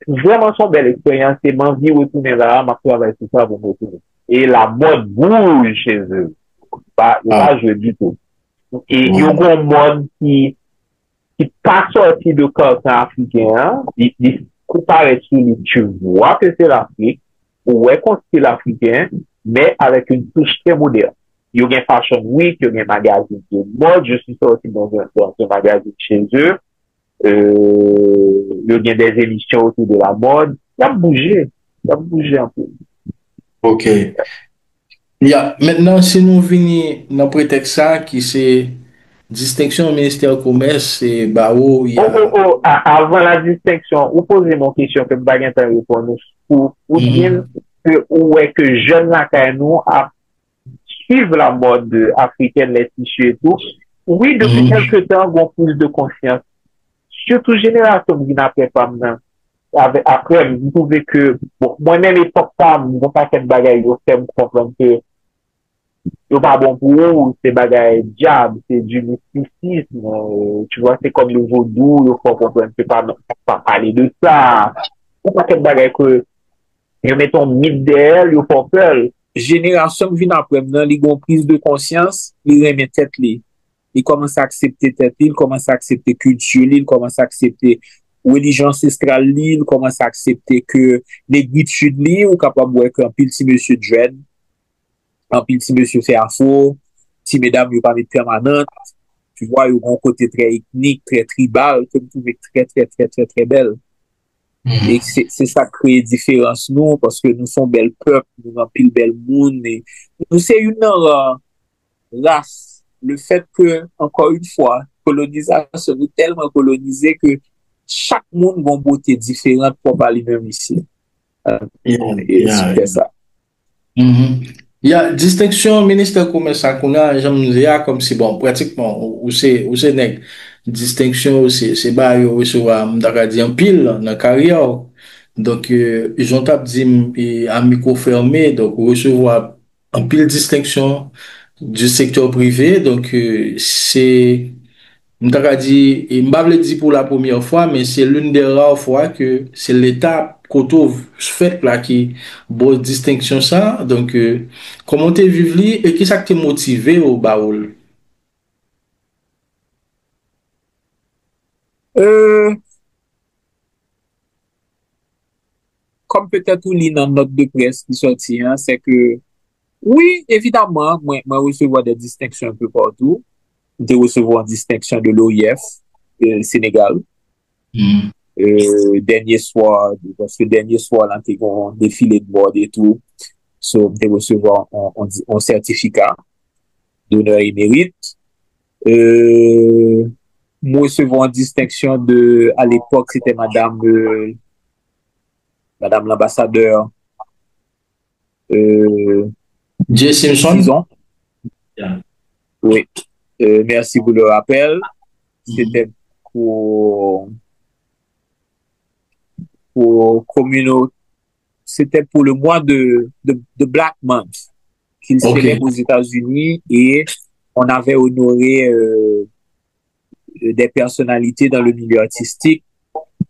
Vraiment, son belle expérience, et m'envie retourner là, ma travail sur ça pour me retourner. Et la mode bouge chez eux. Pas je du tout. Et il y a un mode qui pas sorti de carton africain, il compare sur lui, tu vois que c'est l'Afrique, ou est qu'on c'est l'Africain, mais avec une touche très moderne. Il y a un Fashion Week, il y a un magazine de mode, je suis sorti dans un magazine chez eux, il y a des émissions autour de la mode, il a bougé un peu. Ok. Maintenant, si nous venons dans le prétexte ça, qui c'est distinction au ministère du Commerce, c'est Barreau. Avant la distinction, vous posez mon question que je ne peux pas répondre. Ou bien, où est que jeune là, nous, à suivre la mode africaine, les tissus et tout. Oui, depuis quelques temps, on a plus de conscience. surtout génération qui n'a pas maintenant. Après, vous trouvez que, bon, moi-même, époque ça, vous pas cette bagaille, vous faites comprendre que, c'est pas bon pour eux, c'est bagaille diable, c'est du mysticisme, tu vois, c'est comme le vaudou, il faut comprendre, c'est pas parler de ça. C'est pas cette bagaille que, ils mettent un mythe d'elle, ils font peur. Génération qui vient après, maintenant, ils ont prise de conscience, ils remettent tête li. Ils commencent à accepter tête li, ils commencent à accepter culture li, ils commencent à accepter religion ancestrale li, ils commencent à accepter que l'églitude li, ou capable de voir qu'un pile si monsieur dread, un pile si monsieur fait afro, si mesdames ils pas mettre permanente, tu vois, ils ont un côté très ethnique, très tribal, que vous trouvez très belle. Et c'est ça qui crée différence nous, parce que nous sommes bel peuple, nous sommes pile bel monde, et nous c'est une race. Le fait que, encore une fois, colonisation, nous tellement colonisé que chaque monde a une beauté différente pour parler même ici. Et c'est ça. Il y a distinction ministère commerce qu'on a, j'aime dire comme si bon pratiquement ou c'est nèg distinction c'est ba yo recevoir m'daka di en pile dans carrière. Donc ils ont tap dit à micro fermé donc recevoir en pile distinction du secteur privé donc c'est m'daka di et m'bavle dit pour la première fois mais c'est l'une des rares fois que c'est l'État koto fait là qui bonne distinction ça donc comment tu vivre et qui ça qui te motivé au baoul Comme peut-être ou lit dans notre de presse qui sortit, hein, c'est que oui, évidemment, moi recevoir des distinctions un peu partout. De recevoir une distinction de l'OIF Sénégal. Dernier soir, parce que dernier soir, là, t'es un défilé de mode et tout. De recevoir un certificat d'honneur et mérite. Moi recevoir une distinction de, à l'époque, c'était madame l'ambassadeur, J. Simpson. Yeah. Oui. Merci pour le rappel. C'était pour c'était pour le mois de Black Month qu'il célèbre aux États-Unis et on avait honoré des personnalités dans le milieu artistique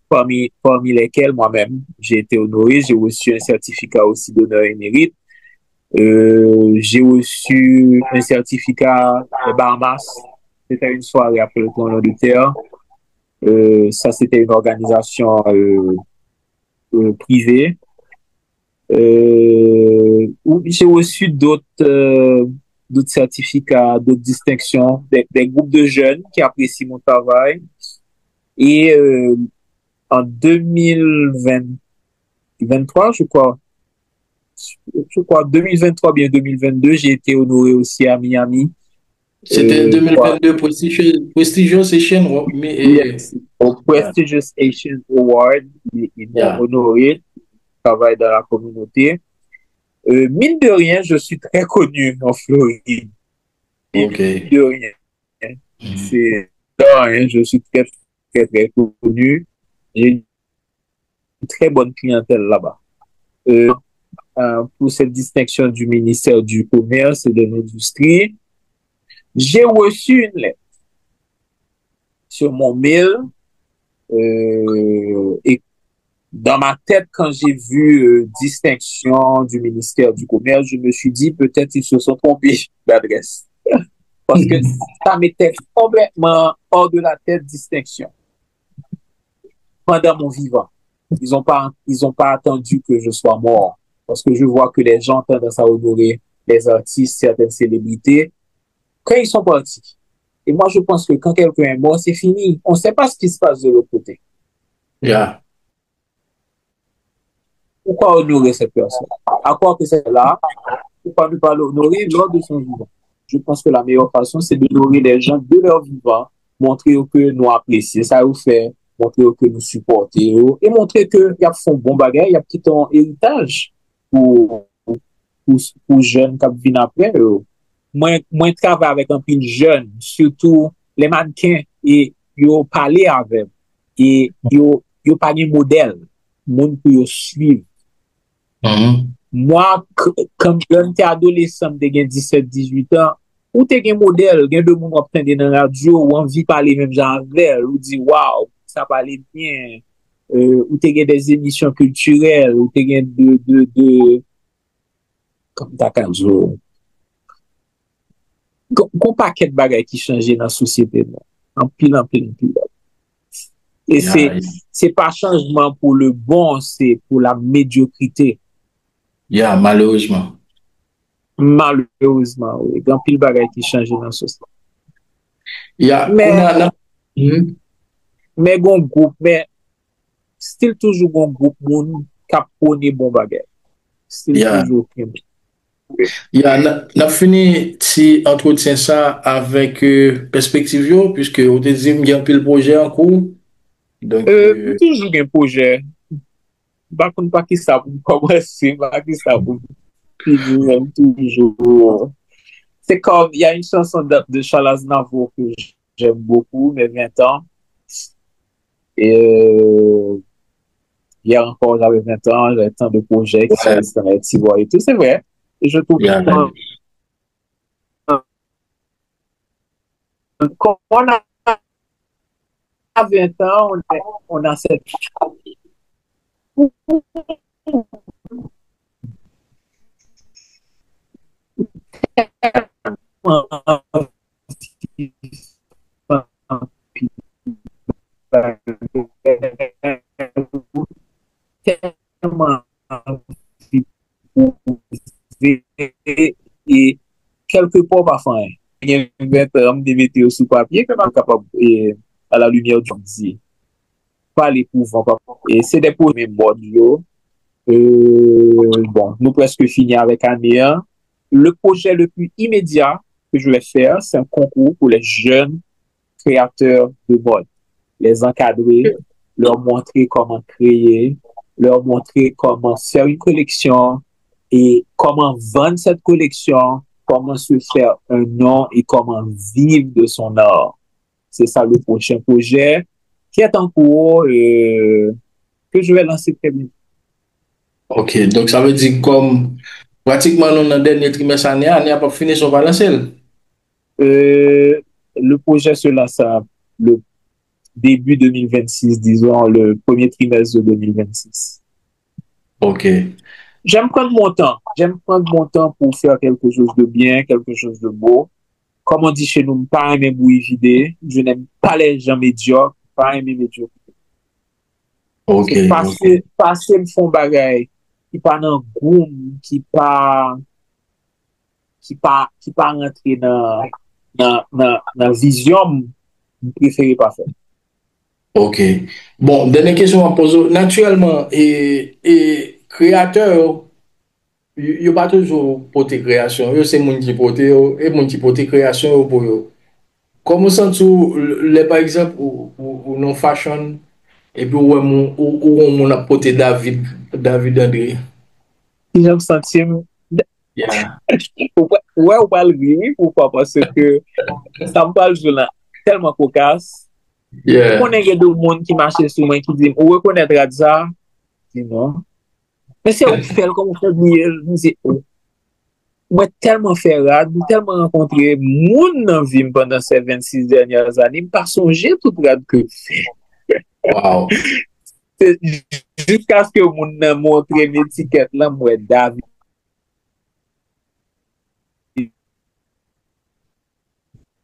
parmi lesquelles moi-même j'ai été honoré. J'ai reçu un certificat aussi d'honneur et mérite. J'ai reçu un certificat de Bahamas. C'était une soirée après le tremblement de terre. Ça, c'était une organisation privée. J'ai reçu d'autres certificats, d'autres distinctions, des groupes de jeunes qui apprécient mon travail. Et en 2023, je crois 2023, bien 2022, j'ai été honoré aussi à Miami. C'était 2022 Prestigious Asian au Prestigious Asian Award, ils m'ont honoré, travail dans la communauté. Mine de rien, je suis très connu en Floride. Mine de rien. C'est rien, je suis très connu. J'ai une très bonne clientèle là-bas. Pour cette distinction du ministère du Commerce et de l'Industrie, j'ai reçu une lettre sur mon mail et dans ma tête, quand j'ai vu distinction du ministère du Commerce, je me suis dit peut-être ils se sont trompés d'adresse. Parce que ça m'était complètement hors de la tête distinction. Pendant mon vivant, ils ont pas attendu que je sois mort. Parce que je vois que les gens tendent à honorer les artistes, certaines célébrités, quand ils sont partis. Et moi, je pense que quand quelqu'un est mort, c'est fini. On ne sait pas ce qui se passe de l'autre côté. Yeah. Pourquoi honorer cette personne? À quoi que c'est là? Pourquoi ne pas l'honorer lors de son vivant? Je pense que la meilleure façon, c'est d'honorer les gens de leur vivant, montrer que nous apprécions ça vous fait, montrer que nous supportons et montrer que y a font bon bagage, y a petit un héritage pour jeunes qui viennent après. Moi travaille avec un peu de jeunes, surtout les mannequins, et yo parler avec. et yo pas de modèle, monde pour yo suivre. Moi, quand j'étais adolescent, j'avais 17-18 ans, ou t'es un modèle, gen de moun qui entend dans la radio, ou envie de parler même genre avec, ou dit waouh, ça parle bien, ou t'es des émissions culturelles, ou t'es de comme t'as qu'à dire, qu'on paquet de bagages qui changent dans la société, en pile. Et c'est pas changement pour le bon, c'est pour la médiocrité. Malheureusement. Malheureusement, oui. Dans pile bagages qui changent dans la société. Mais gon groupe, mais still toujours gon groupe moun qui pone bon bagage. Still toujours. N'a fini si entretien ça avec perspective yo, puisque au deuxième il y a un pile projet en cours. Donc toujours un projet. Par contre pas qui ça pour commencer, pas qui ça pour finir toujours. C'est comme il y a une chanson de Charles Aznavour que j'aime beaucoup, mes 20 ans. Et hier encore j'avais 20 ans, j'avais tant de projets qui sont dans les petits bois et tout, c'est vrai. Et je trouve que quand on a 20 ans, on a cette et quelque part parfois il y a 20 ans de météo sous papier que je capable à la lumière du jour pas l'épouvant et c'est des premiers modes bon nous presque fini avec année 1. Le projet le plus immédiat que je vais faire c'est un concours pour les jeunes créateurs de mode, les encadrer, leur montrer comment créer, leur montrer comment faire une collection et comment vendre cette collection, comment se faire un nom et comment vivre de son art. C'est ça le prochain projet qui est en cours que je vais lancer très bientôt. Ok, donc ça veut dire comme pratiquement nous dans le dernier trimestre année, on n'a pas fini son balancel. Le projet se lance le début 2026, disons le premier trimestre de 2026. Ok. J'aime prendre mon temps pour faire quelque chose de bien, quelque chose de beau. Comme on dit chez nous, pas aimer bouillie vidée. Je n'aime pas les gens médiocres, pas aimer médiocre. Ok. Passer me font bagaille qui pas dans goût, qui pas rentrer dans vision, je préfère pas faire. Ok. Bon, dernière question à poser. Naturellement, et créateur, il n'y a pas toujours porté création. C'est mon qui porte et mon qui porte création pour eux. Comment sens-tu, par exemple, ou non fashion, et puis où on a porté David André? J'aime sentir. Ouais, ou pas le rire, pourquoi? Parce que ça me parle de tellement cocasse. On a des gens qui marchent sur moi qui disent, on reconnaît ça. Je dis non. Mais c'est on fait comme on fait mieux. Moi, tellement fait rad, tellement rencontré moun dans vie pendant ces 26 dernières années, pas songer tout rad que fait. Wow. Jusqu'à ce que moun nan montre l'étiquette là, moi, David.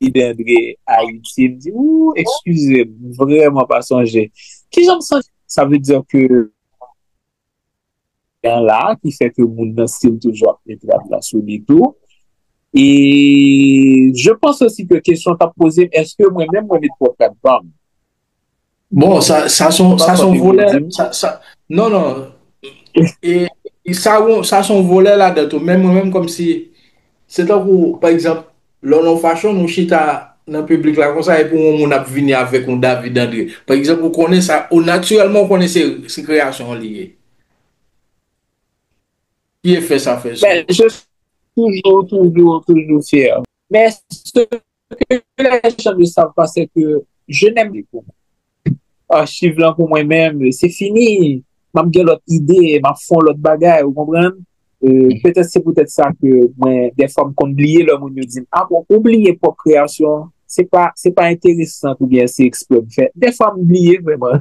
D'André Haïti, me dit, excusez, vraiment pas songer. Qui j'en sens? Ça veut dire que là, qui fait que moun nan style toujours être là sur les tout. Et je pense aussi que question t'a posé, est-ce que moi-même, moi, je peux faire femme? Bon, ça son volet, non. Et ça son volet là-dedans, même comme si, c'est un coup, par exemple, l'on fashion, nous chita dans le public là, comme ça, et pour on a venir avec un David André. Par exemple, vous connaissez ça, naturellement, on connaît ces créations liées. Qui est fait ça, fait ça? Ben, je suis toujours fier. Mais ce que les gens ne savent pas, c'est que je n'aime pas. archive là pour moi-même, c'est fini. M'a gen l'autre idée, m'a fond l'autre bagaille, vous comprenez? Peut-être c'est peut-être ça que moi, des fois, qu'on oublie le monde me dit, ah bon, oublier pour création, c'est pas intéressant ou bien c'est exprès fait. Des fois, m'oublier vraiment.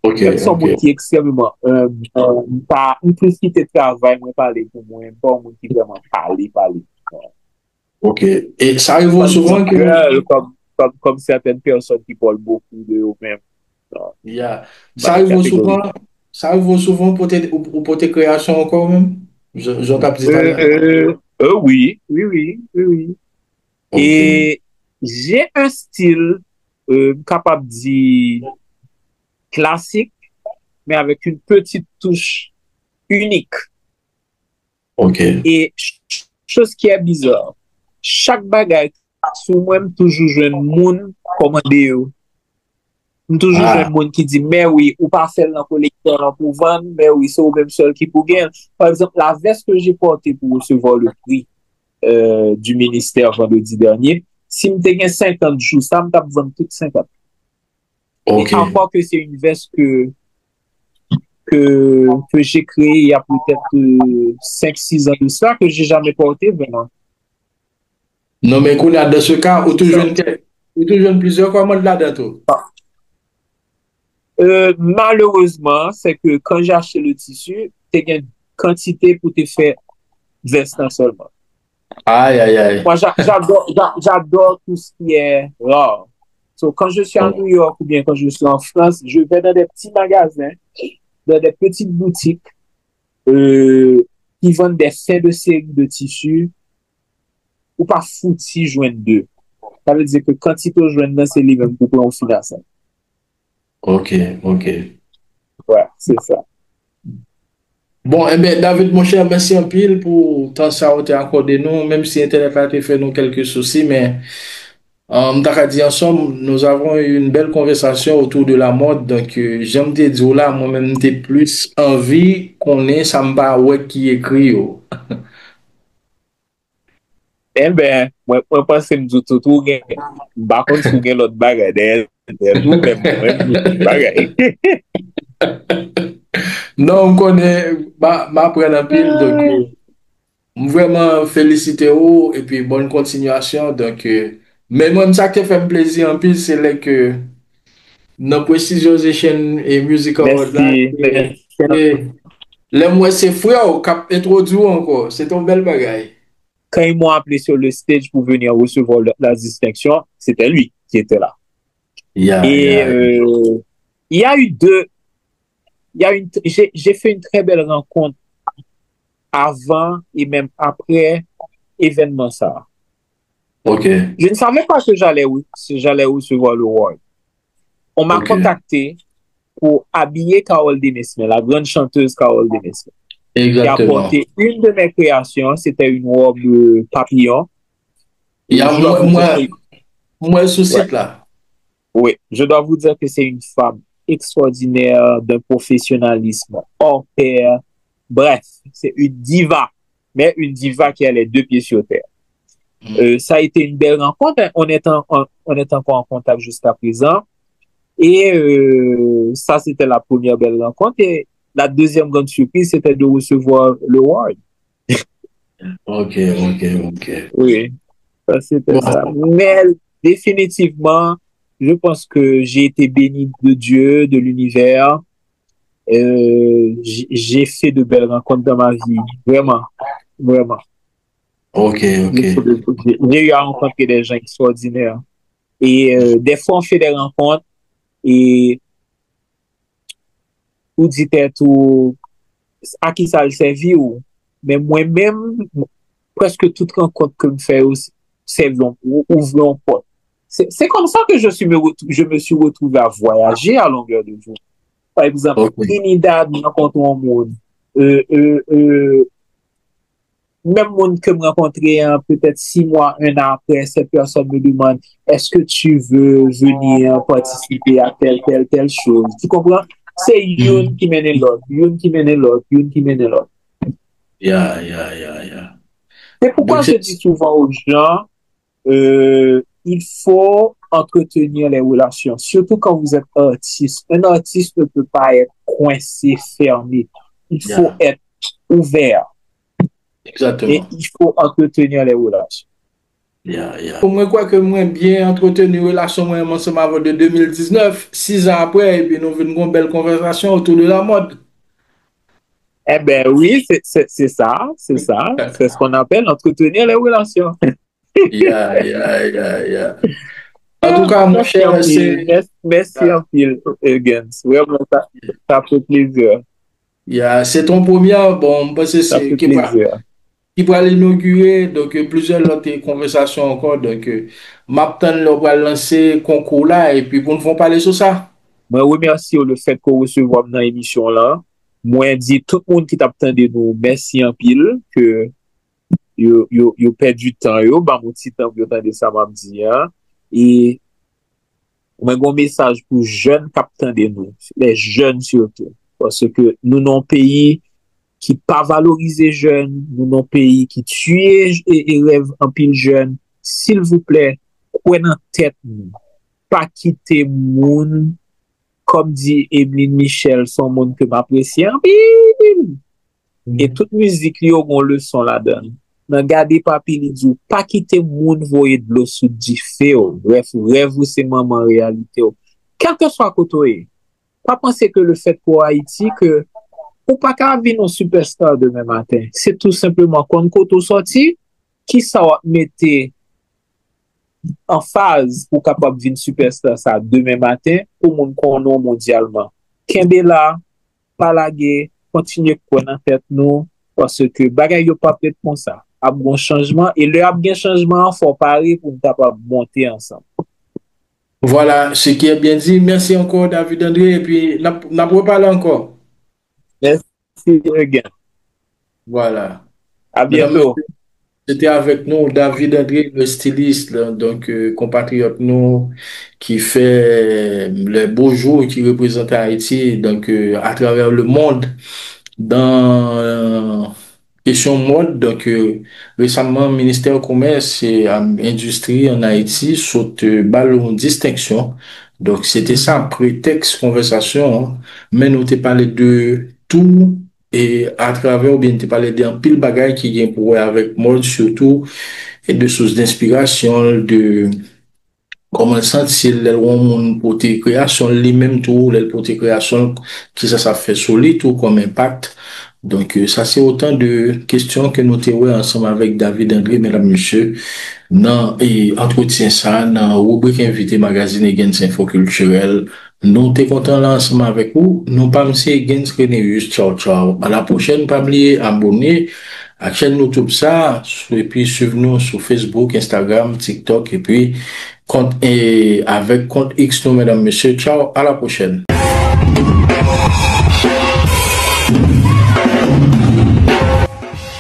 Ok, Même son ok. monde qui est extrêmement, pas, une plus qui te travaille, moi parler pour moi, pas un monde qui vraiment parler. Ok. Et ça arrive souvent que... Girl, comme certaines personnes qui parlent beaucoup de eux-mêmes. Yeah. Bah, catégorie. Ça arrive souvent pour tes créations encore même? J'en tape dit tout à l'heure. Oui, oui, oui, oui, oui. Ok. Et j'ai un style capable de dire classique, mais avec une petite touche unique. Ok. Et chose qui est bizarre, chaque bagage, sous moi, toujours jeune monde commandé. Toujours jeune monde qui dit, mais oui, ou pas faire dans le collecteur pour vendre, mais oui, c'est au même seul qui pour gagner. Par exemple, la veste que j'ai portée pour recevoir le prix du ministère vendredi dernier, si je gagne 50 jours, ça me tape vendre toutes 50. Ok. Et encore que c'est une veste que j'ai créée il y a peut-être 5-6 ans de ça, que j'ai jamais portée vraiment. Non, mais dans ce cas, ou toujours plusieurs commandes là-dedans. Malheureusement, c'est que quand j'ai acheté le tissu, tu as une quantité pour te faire veste seulement. Aïe, aïe, aïe. Moi, j'adore tout ce qui est rare. So, quand je suis à New York ou bien quand je suis en France, je vais dans des petits magasins, dans des petites boutiques qui vendent des faits de série de tissus ou pas fouti joindre deux. Ça veut dire que quand tu te joindre dans ces livres, pour prendre finance. Ok, ok. Ouais, c'est ça. Bon, eh bien, David, mon cher, merci un pile pour tant ça a été accordé nous, même si Internet a été fait nous quelques soucis, mais t'as dit ensemble, nous avons eu une belle conversation autour de la mode, donc j'aime te dire là, moi-même, t'es plus envie qu'on ait ça me va ouais qui écrit. Oh. Eh ben, moi pense que nous tout gain. Par contre, sou gain l'autre bagay nous même bagay. Non, on connaît, ma prenne un pile, donc vraiment féliciter vous et puis bonne continuation. Donc, mais moi, ça qui fait plaisir un pile, c'est là que nos Prestigiosation et Music Award là, Merci. le moi c'est frère qui a introduit encore. C'est un bel bagage. Quand ils m'ont appelé sur le stage pour venir recevoir la distinction, c'était lui qui était là. Et il y a eu j'ai fait une très belle rencontre avant et même après événement ça. Ok. Je ne savais pas que j'allais recevoir le award. On m'a contacté pour habiller Carole Demesme, la grande chanteuse Carole Demesme. Exactement. Qui a porté une de mes créations, c'était une robe papillon. Il y a moi sous site là. Oui, je dois vous dire que c'est une femme extraordinaire, d'un professionnalisme hors pair. Bref, c'est une diva, mais une diva qui a les deux pieds sur terre. Ça a été une belle rencontre. On est encore en contact jusqu'à présent. Et ça, c'était la première belle rencontre. Et la deuxième grande surprise, c'était de recevoir le award. Ok. Oui, ça c'était ça. Mais définitivement, je pense que j'ai été béni de Dieu, de l'univers. J'ai fait de belles rencontres dans ma vie. Vraiment. Ok. J'ai eu à rencontrer des gens extraordinaires. Et des fois, on fait des rencontres et ou dit tout à qui ça le servi ou mais moi-même presque toute rencontre que je fais aussi servons ouvrons une porte. C'est comme ça que je me suis retrouvé à voyager à longueur de jour. Par exemple, Trinidad, nous rencontrons un monde. Même monde que je rencontrais peut-être 6 mois, 1 an après, cette personne me demande est-ce que tu veux venir participer à telle chose. Tu comprends? C'est une qui mène l'autre. Yeah. C'est pourquoi je dis souvent aux gens il faut entretenir les relations, surtout quand vous êtes artiste. Un artiste ne peut pas être coincé, fermé. Il faut être ouvert. Exactement. Et il faut entretenir les relations. Pour moi, quoi que moi, bien entretenu relation, moi, ensemble avant de 2019, 6 ans après, et puis nous venons une belle conversation autour de la mode. Eh ben oui, c'est ça. C'est ce qu'on appelle entretenir les relations. En tout cas, mon cher, merci en pile, Huggins. Vraiment, ça fait plaisir. C'est ton premier, bon, parce que c'est qui va l'inaugurer, donc plusieurs autres conversations encore, donc Mapton va lancer concours là, et puis pour nous faire parler sur ça. Moi, remercie le fait qu'on reçoive dans l'émission là. Moi, dis tout le monde qui t'attendait nous, merci en pile, que yo perdu du temps, bah, mon petit temps, yo t'entendez ça, m'a dit, hein. Et, on a un message pour jeunes capteurs de nous, les jeunes surtout, parce que nous n'avons pays qui pas valoriser jeunes, nous n'avons pays qui tuent et rêvent en pile jeunes. S'il vous plaît, prenez en tête nous, pas quitter moun, comme dit Emeline Michel, son monde que m'apprécie en pile. Et toute musique, il y a une leçon là-dedans. Nan gade papi li di, pas quitter moun voye de l'eau sous di feo. Bref, rêve c'est maman réalité. Quel que soit côté, pas penser que le fait pour Haïti que ou pas qu'à venir un superstar demain matin. C'est tout simplement quand koto sorti, qui ça va mettre en phase pour capable venir superstar ça demain matin pour moun konon mondialement. Kembe là, pas laguer, continuer prendre en tête nous parce que bagay yo pas peut-être comme ça. A bon changement et le a bien changement faut parer pour nous capable monter ensemble. Voilà, ce qui est bien dit. Merci encore David André et puis n'a pas parlé encore. Merci again. Voilà. À bientôt. C'était avec nous David André, le styliste, là, donc compatriote nous qui fait les beaux jours qui représente Haïti donc à travers le monde dans question mode. Donc récemment ministère du commerce et industrie en Haïti saute ballon distinction. Donc c'était ça prétexte conversation, hein. Mais nous t'ai parlé de tout et à travers ou bien t'ai parlé d'un pile bagaille qui vient pour avec mode surtout et de sources d'inspiration de comment sentir les monde pour tes créations lui-même tout les pour tes créations qui ça fait solide tout comme impact. Donc ça c'est autant de questions que nous t'avons ensemble avec David André, mesdames, messieurs, dans et entretien ça dans rubrique invité magazine Gens Info Culturel. Nous t'es content là ensemble avec vous. Nous pas monsieur Gens Renéus. Ciao ciao. À la prochaine. Pas oublier abonner à la chaîne YouTube ça et puis suivez-nous sur Facebook, Instagram, TikTok et puis compte et avec compte X nous mesdames, messieurs. Ciao. À la prochaine.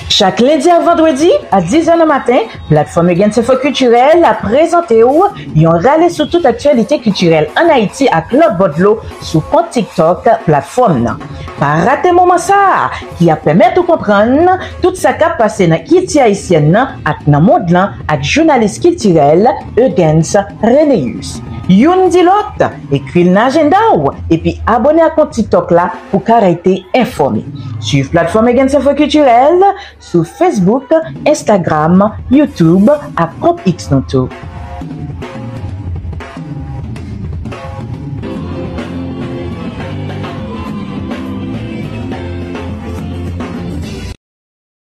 Chaque lundi à vendredi, à 10h le matin, plateforme Gens Info Culturel a présenté ou yon râlé sur toute actualité culturelle en Haïti à Claude Bodlo sous compte TikTok plateforme nan. Pas rater moment ça qui a permis de comprendre tout ça qui a passé dans Haïti haïtienne nan ak nan monde lan ak journaliste culturel Huggins Renéus. Youn di l'autre, écrit l'agenda ou et puis abonnez à compte TikTok là pour caractère informé. Suivez plateforme Gens Info Culturel sur Facebook, Instagram, YouTube à compte X Noto.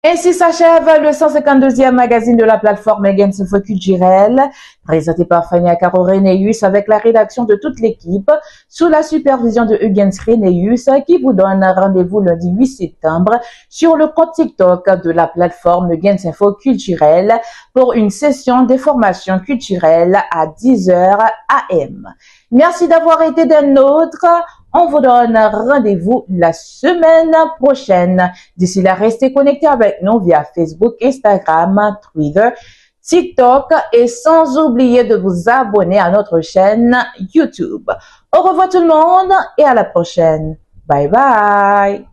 Ainsi s'achève le 152e magazine de la plateforme Gens Info Culturel, présenté par Fania Caro Renéus avec la rédaction de toute l'équipe, sous la supervision de Huggins Renéus, qui vous donne rendez-vous lundi 8 septembre sur le compte TikTok de la plateforme Gens Info Culturel pour une session d'information culturelle à 10h AM. Merci d'avoir été des nôtres. On vous donne rendez-vous la semaine prochaine. D'ici là, restez connectés avec nous via Facebook, Instagram, Twitter, TikTok et sans oublier de vous abonner à notre chaîne YouTube. Au revoir tout le monde et à la prochaine. Bye bye.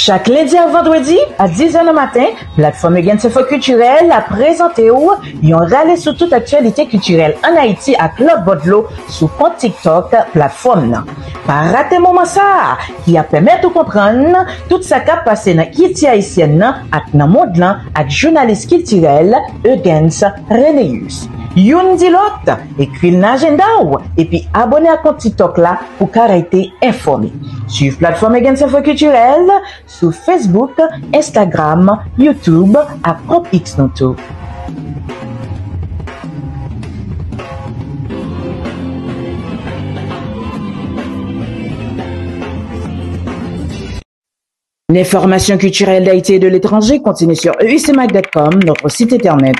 Chaque lundi à vendredi, à 10h le matin, plateforme Gens Info Culturel a présenté ou yon râlé sur toute actualité culturelle en Haïti à Club Bodlo sous compte TikTok plateforme nan. Pas rater moment ça qui a permis de comprendre tout ça qui a passé dans Haïti haïtienne nan ak nan monde lan ak journaliste culturel Eugens Renéus. Youn di l'autre, écrit l'agenda ou et puis abonnez à compte TikTok là pour arrêter informé. Suivez plateforme Gens Info Culturel sur Facebook, Instagram, YouTube à compte X Noto. L'information culturelle d'Haïti et de l'étranger continue sur eusmac.com, notre site internet.